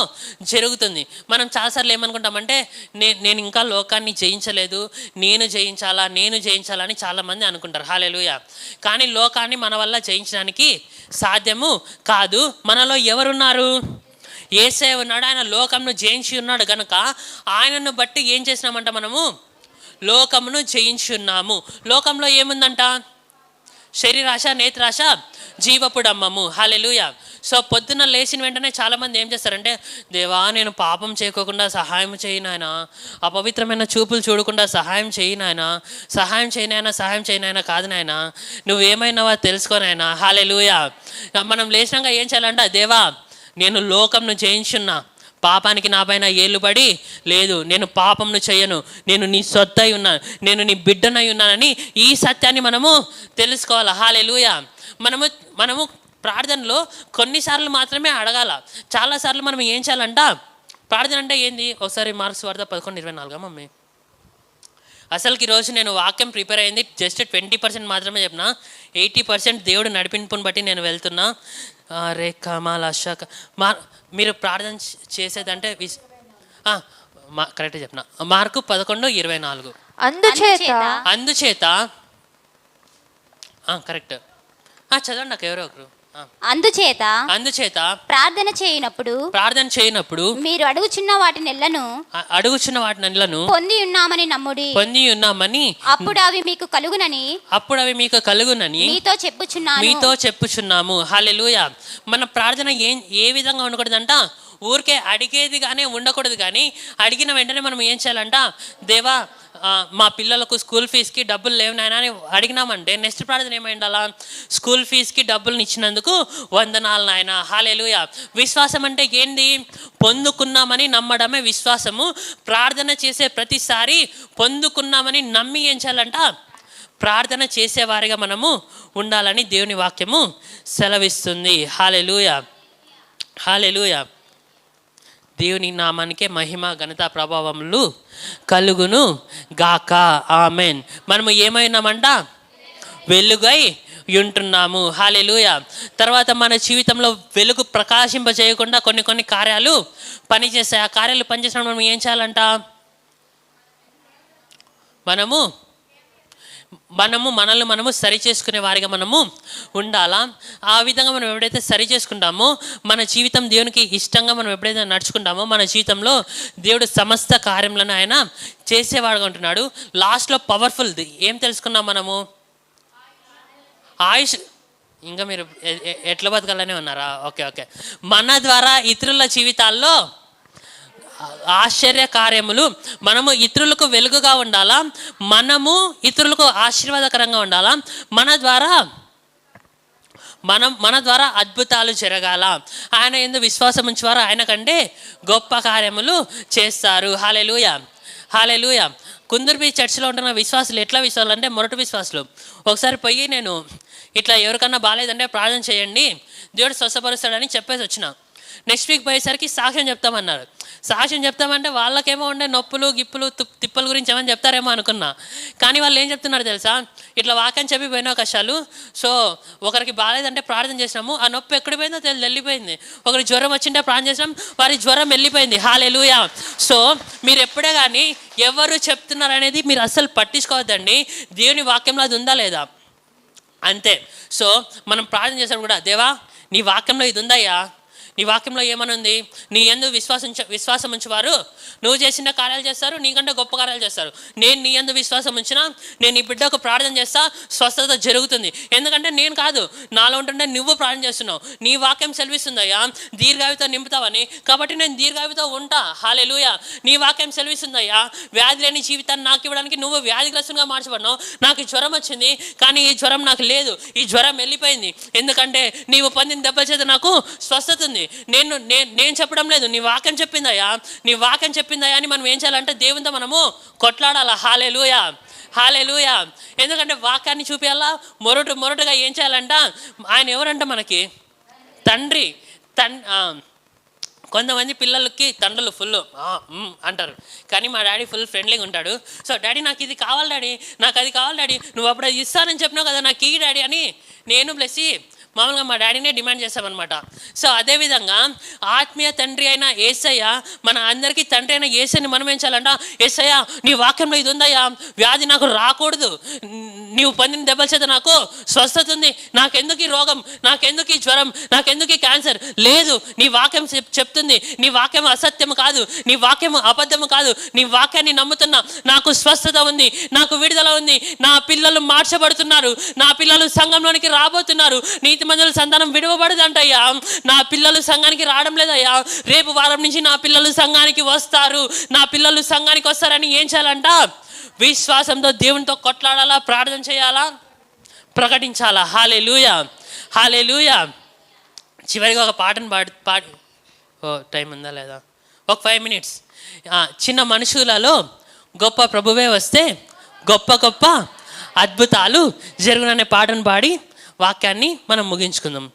జరుగుతుంది. మనం చాలాసార్లు ఏమనుకుంటామంటే నేను ఇంకా లోకాన్ని జయించలేదు, నేను జయించాలా అని చాలామంది అనుకుంటారు. హల్లెలూయా. కానీ లోకాన్ని మన వల్ల జయించడానికి సాధ్యము కాదు. మనలో ఎవరున్నారు? యేసయ్య ఉన్నాడు. ఆయన లోకంను జయించి ఉన్నాడు కనుక ఆయనను బట్టి ఏం చేసినామంట? మనము లోకమును జయించి ఉన్నాము. లోకంలో ఏముందంట? శరీరాశ, నేత్రాశ, జీవపు డమ్మము. హల్లెలూయా. సో పొద్దున్న లేచిన వెంటనే చాలామంది ఏం చేస్తారంటే, దేవా నేను పాపం చేయకోకుండా సహాయం చేయి నాయనా, అపవిత్రమైన చూపులు చూడకుండా సహాయం చేయి నాయనా, సహాయం చేయనాయనా కాదు నాయనా, నువ్వేమైనావా తెలుసుకో నాయనా. హల్లెలూయా. మనం లేచినాక ఏం చేయాలంట? దేవా నేను లోకంను జయించున్నా, పాపానికి నా పైన ఏలుబడి లేదు, నేను పాపంను చేయను, నేను నీ సొత్తై ఉన్నాను, నేను నీ బిడ్డనై ఉన్నానని ఈ సత్యాన్ని మనము తెలుసుకోవాలి. హల్లెలూయా. మనము ప్రార్థనలో కొన్నిసార్లు మాత్రమే అడగాల. చాలాసార్లు మనం ఏం చేయాలంట? ప్రార్థన అంటే ఏంది? ఒకసారి మార్క్స్ వార్త 11:24 మమ్మీ. అసలుకి ఈరోజు నేను వాక్యం ప్రిపేర్ అయింది జస్ట్ 20% మాత్రమే చెప్పిన, 80% దేవుడు నడిపింపుని బట్టి నేను వెళ్తున్నా. రే కమాల్ అషాక్ మీరు ప్రార్థన చేసేదంటే కరెక్ట్ చెప్పిన. మార్కు 11:24. అందుచేత కరెక్ట్ చదవండి నాకు ఎవరో ఒకరు. అందుచేత ప్రార్థన చేయనప్పుడు మీరు అడుగుచున్న వాటి నెలను పొంది ఉన్నామని అప్పుడు అవి మీకు కలుగునని మీతో చెప్పుచున్నాము. హల్లెలూయా. మన ప్రార్థన ఏ విధంగా ఉండకూడదంట? ఊరికే అడిగేదిగానే ఉండకూడదు. కానీ అడిగిన వెంటనే మనం ఏం చేయాలంట? దేవా మా పిల్లలకు స్కూల్ ఫీజుకి డబ్బులు లేవు నాయనా అని అడిగినామంటే నెక్స్ట్ ప్రార్థన ఏమై ఉండాలా? స్కూల్ ఫీజుకి డబ్బులు ఇచ్చినందుకు వందనాలు నాయనా. హల్లెలూయా. విశ్వాసం అంటే ఏంది? పొందుకున్నామని నమ్మడమే విశ్వాసము. ప్రార్థన చేసే ప్రతిసారి పొందుకున్నామని నమ్మి ఏం చేయాలంట? ప్రార్థన చేసేవారిగా మనము ఉండాలని దేవుని వాక్యము సెలవిస్తుంది. హల్లెలూయా. హల్లెలూయా. దేవుని నామానికే మహిమ, ఘనత, ప్రభావములు కలుగును గాక. ఆమెన్. మనము ఏమైనామంట? వెలుగై ఉంటున్నాము. హల్లెలూయా. తర్వాత మన జీవితంలో వెలుగు ప్రకాశింపజేయకుండా కొన్ని కార్యాలు పనిచేస్తాయి. ఆ కార్యాలు పనిచేసినప్పుడు మనం ఏం చేయాలంట? మనము సరి చేసుకునే వారిగా మనము ఉండాలా. ఆ విధంగా మనం ఎప్పుడైతే సరి చేసుకుంటామో, మన జీవితం దేవునికి ఇష్టంగా మనం ఎప్పుడైతే నడుచుకుంటామో, మన జీవితంలో దేవుడు సమస్త కార్యములను ఆయన చేసేవాడుగా ఉంటున్నాడు. లాస్ట్లో పవర్ఫుల్ ఏం తెలుసుకున్నాం మనము? ఆయుష్. ఇంకా మీరు ఎట్లా బతకాలనే ఉన్నారా? ఓకే. మన ద్వారా ఇతరుల జీవితాల్లో ఆశ్చర్య కార్యములు, మనము ఇతరులకు వెలుగుగా ఉండాలా, మనము ఇతరులకు ఆశీర్వాదకరంగా ఉండాలా, మన ద్వారా అద్భుతాలు జరగాల. ఆయన యందు విశ్వాసం ఉంచేవారు ఆయన కంటే గొప్ప కార్యములు చేస్తారు. హల్లెలూయా. హల్లెలూయా. కుందుర్బి చర్చిలో ఉంటున్న విశ్వాసులు ఎట్లా విశ్వాసాలు అంటే మొరటి విశ్వాసులు. ఒకసారి పోయి నేను ఇట్లా ఎవరికన్నా బాగాలేదంటే ప్రార్థన చేయండి, దేవుడు స్వస్థపరుస్తాడని చెప్పేసి వచ్చిన. నెక్స్ట్ వీక్ పోయేసరికి సాక్ష్యం చెప్తామన్నారు. సాక్ష్యం చెప్తామంటే వాళ్ళకేమో ఉండే నొప్పులు గిప్పులు తిప్పల గురించి ఏమని చెప్తారేమో అనుకున్నా. కానీ వాళ్ళు ఏం చెప్తున్నారు తెలుసా? ఇట్లా వాక్యం చెప్పి పోయినా కష్టాలు. సో ఒకరికి బాగాలేదంటే ప్రార్థన చేసినాము, ఆ నొప్పి ఎక్కడికి పోయిందో వెళ్ళిపోయింది. ఒకరికి జ్వరం వచ్చింటే ప్రార్థన చేసినాం, వారి జ్వరం వెళ్ళిపోయింది. హల్లెలూయా. సో మీరు ఎప్పుడే కానీ ఎవరు చెప్తున్నారు అనేది మీరు అస్సలు పట్టించుకోవద్దండి. దేవుని వాక్యంలో అది ఉందా లేదా అంతే. సో మనం ప్రార్థన చేసాం కూడా, దేవా నీ వాక్యంలో ఇది ఉందయ్యా, నీ వాక్యంలో ఏమనుంది? నీ యందు విశ్వాసం ఉంచేవారు నువ్వు చేసిన కార్యాలు చేస్తారు, నీకంటే గొప్ప కార్యాలు చేస్తారు. నేను నీ యందు విశ్వాసం ఉంచినా, నేను నీ బిడ్డకు ప్రార్థన చేస్తా, స్వస్థత జరుగుతుంది. ఎందుకంటే నేను కాదు, నాలో ఉంటుంటే నువ్వు ప్రార్థన చేస్తున్నావు. నీ వాక్యం సెలవిస్తుందయ్యా దీర్ఘాయువుతో నింపుతావని, కాబట్టి నేను దీర్ఘాయువుతో ఉంటా. హల్లెలూయా. నీ వాక్యం సెలవిస్తుందయ్యా వ్యాధి లేని జీవితాన్ని నాకు ఇవ్వడానికి నువ్వు వ్యాధిగ్రస్తునిగా మార్చబడినావు. నాకు జ్వరం వచ్చింది, కానీ ఈ జ్వరం నాకు లేదు, ఈ జ్వరం వెళ్ళిపోయింది. ఎందుకంటే నీవు పొందిన దెబ్బల చేత నాకు స్వస్థత ఉంది. నేను చెప్పడం లేదు, నీ వాక్యం చెప్పిందయ్యా, నీ వాక్యం చెప్పిందయ్యా అని మనం ఏం చేయాలంటే దేవునితో మనము కొట్లాడాలా. హల్లెలూయా. హల్లెలూయా. ఎందుకంటే వాక్యాన్ని చూపించాలా. మొరటుగా ఏం చేయాలంట? ఆయన ఎవరంట? మనకి తండ్రి. కొంతమంది పిల్లలకి తండ్రులు ఫుల్ అంటారు, కానీ మా డాడీ ఫుల్ ఫ్రెండ్లీగా ఉంటాడు. సో డాడీ నాకు ఇది కావాలి డాడీ, నాకు అది కావాలి డాడీ, నువ్వు అప్పుడు అది ఇస్తానని చెప్పినావు కదా, నాకు ఈ డాడీ అని నేను ప్లస్ మామూలుగా మా డాడీనే డిమాండ్ చేస్తామన్నమాట. సో అదేవిధంగా ఆత్మీయ తండ్రి అయిన యేసయ్య మన అందరికీ తండ్రి అయిన యేసయ్యని మనం ఏం చేయాలంట, యేసయ్య నీ వాక్యంలో ఇది ఉందయ్యా, వ్యాధి నాకు రాకూడదు, నీవు పొందిన దెబ్బల చేత నాకు స్వస్థత ఉంది, నాకెందుకు ఈ రోగం, నాకెందుకు ఈ జ్వరం, నాకెందుకు ఈ క్యాన్సర్ లేదు, నీ వాక్యం చెప్తుంది, నీ వాక్యం అసత్యం కాదు, నీ వాక్యం అబద్ధము కాదు, నీ వాక్యాన్ని నమ్ముతున్నా, నాకు స్వస్థత ఉంది, నాకు విడుదల ఉంది, నా పిల్లలు మార్చబడుతున్నారు, నా పిల్లలు సంఘంలోనికి రాబోతున్నారు, నీతిమంతుల సంతానం విడవబడదంటయ్యా, నా పిల్లలు సంఘానికి రావడం లేదయ్యా, రేపు వారం నుంచి నా పిల్లలు సంఘానికి వస్తారు, నా పిల్లలు సంఘానికి వస్తారని ఏం చేయాలంట, విశ్వాసంతో దేవునితో కొట్లాడాలా, ప్రార్థన చేయాలా, ప్రకటించాలా. హల్లెలూయా, హల్లెలూయా. చివరిగా ఒక పాటను పాడి టైం ఉందా లేదా, ఒక 5 minutes. చిన్న మనుషులలో గొప్ప ప్రభువే వస్తే గొప్ప గొప్ప అద్భుతాలు జరుగుననే పాటను పాడి వాక్యాన్ని మనం ముగించుకుందాం.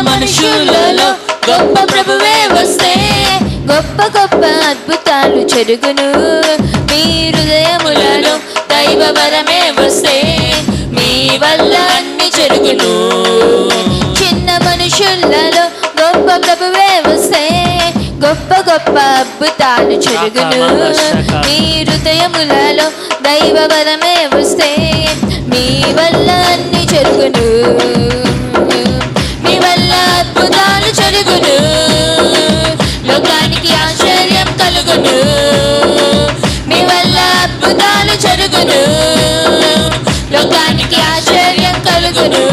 మనుషులలో గొప్ప ప్రభువే వస్తే గొప్ప గొప్ప అద్భుతాలు జరుగును, మీ హృదయములలో దైవ వరమే వస్తే మీ వల్ల అన్ని జరుగును. చిన్న మనుషులలో గొప్ప ప్రభువే వస్తే గొప్ప గొప్ప అద్భుతాలు జరుగును, మీ హృదయములలో దైవ వరమే వస్తే మీ వల్ల అన్ని జరుగును, మీ వల్ల అద్భుతాలు జరుగును, లోకానికి ఆశ్చర్యం కలుగును, మీ వల్ల అద్భుతాలు జరుగును, లోకానికి ఆశ్చర్యం కలుగును,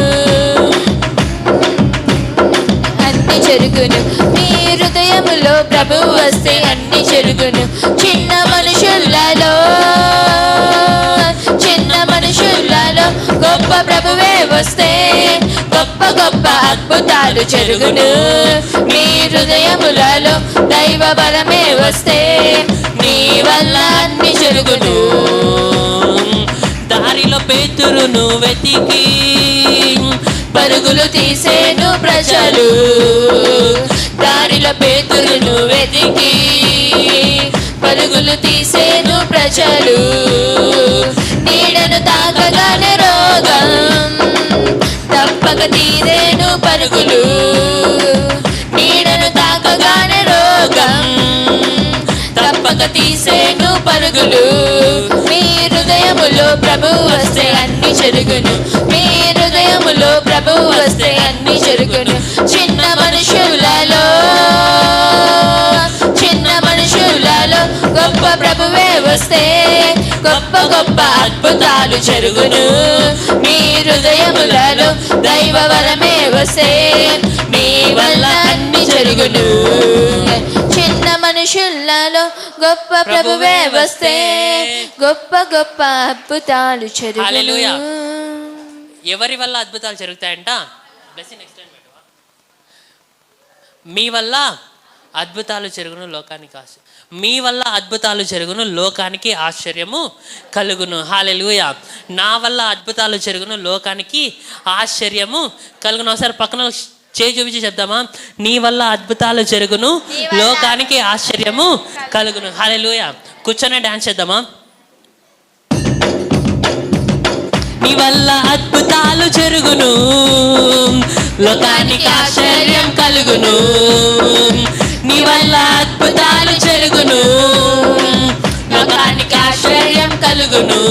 అన్ని జరుగును, మీ హృదయములో ప్రభువు వస్తే అన్ని జరుగును. చిన్న మనుషులలో గొప్ప ప్రభువే వస్తే గొప్ప గొప్ప అద్భుతాలు జరుగును, మీ హృదయములలో దైవ బలమే వస్తే మీ వల్ల అన్ని జరుగును. దారిలో పేతురును వెతికి పరుగులు తీసేను ప్రజలు, దారిలో పేతురును వెతికి పరుగులు తీసేను ప్రజలు, నీడను తాకగానే రోగం తప్పక తీరేను పరుగులు, నీడను తాకగానే రోగం తప్పక తీసేను పరుగులు, మీ హృదయములో ప్రభువు వస్తే అన్ని జరుగును, మీ హృదయములో ప్రభువు వస్తే అన్ని జరుగును. చిన్న మనుషులలో గొప్ప ప్రభువే వస్తే గొప్ప గొప్ప అద్భుతాలు జరుగును, మీ హృదయములలో దైవ వరమే వస్తే మీ వల్ల అన్ని జరుగును. చిన్న మనుషులలో గొప్ప ప్రభువే వస్తే గొప్ప గొప్ప అద్భుతాలు జరుగును. ఎవరి వల్ల అద్భుతాలు జరుగుతాయంట, మీ వల్ల అద్భుతాలు జరుగును, లోకానికి ఆశ్చర్యం, మీ వల్ల అద్భుతాలు జరుగును, లోకానికి ఆశ్చర్యము కలుగును. హల్లెలూయా. నా వల్ల అద్భుతాలు జరుగును, లోకానికి ఆశ్చర్యము కలుగును. ఒకసారి పక్కన చేయి చూపించి చెప్దామా, నీ వల్ల అద్భుతాలు జరుగును, లోకానికి ఆశ్చర్యము కలుగును. హల్లెలూయా. కూర్చొని డాన్స్ చేద్దామా. నీ వల్ల అద్భుతాలు జరుగును, లోకానికి ఆశ్చర్యం కలుగును, నీ వల్ల అద్భుతాలు జరుగును, లోకానికి ఆశ్చర్యం కలుగును,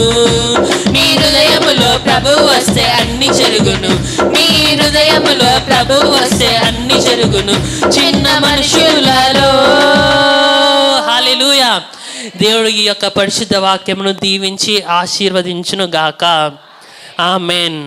మీ హృదయములో ప్రభువు వస్తే అన్ని జరుగును, మీ హృదయములో ప్రభువు వస్తే అన్ని జరుగును. చిన్న మనుషులలో. హల్లెలూయా. దేవుడు ఈ యొక్క పరిశుద్ధ వాక్యమును దీవించి ఆశీర్వదించును గాక. ఆమేన్.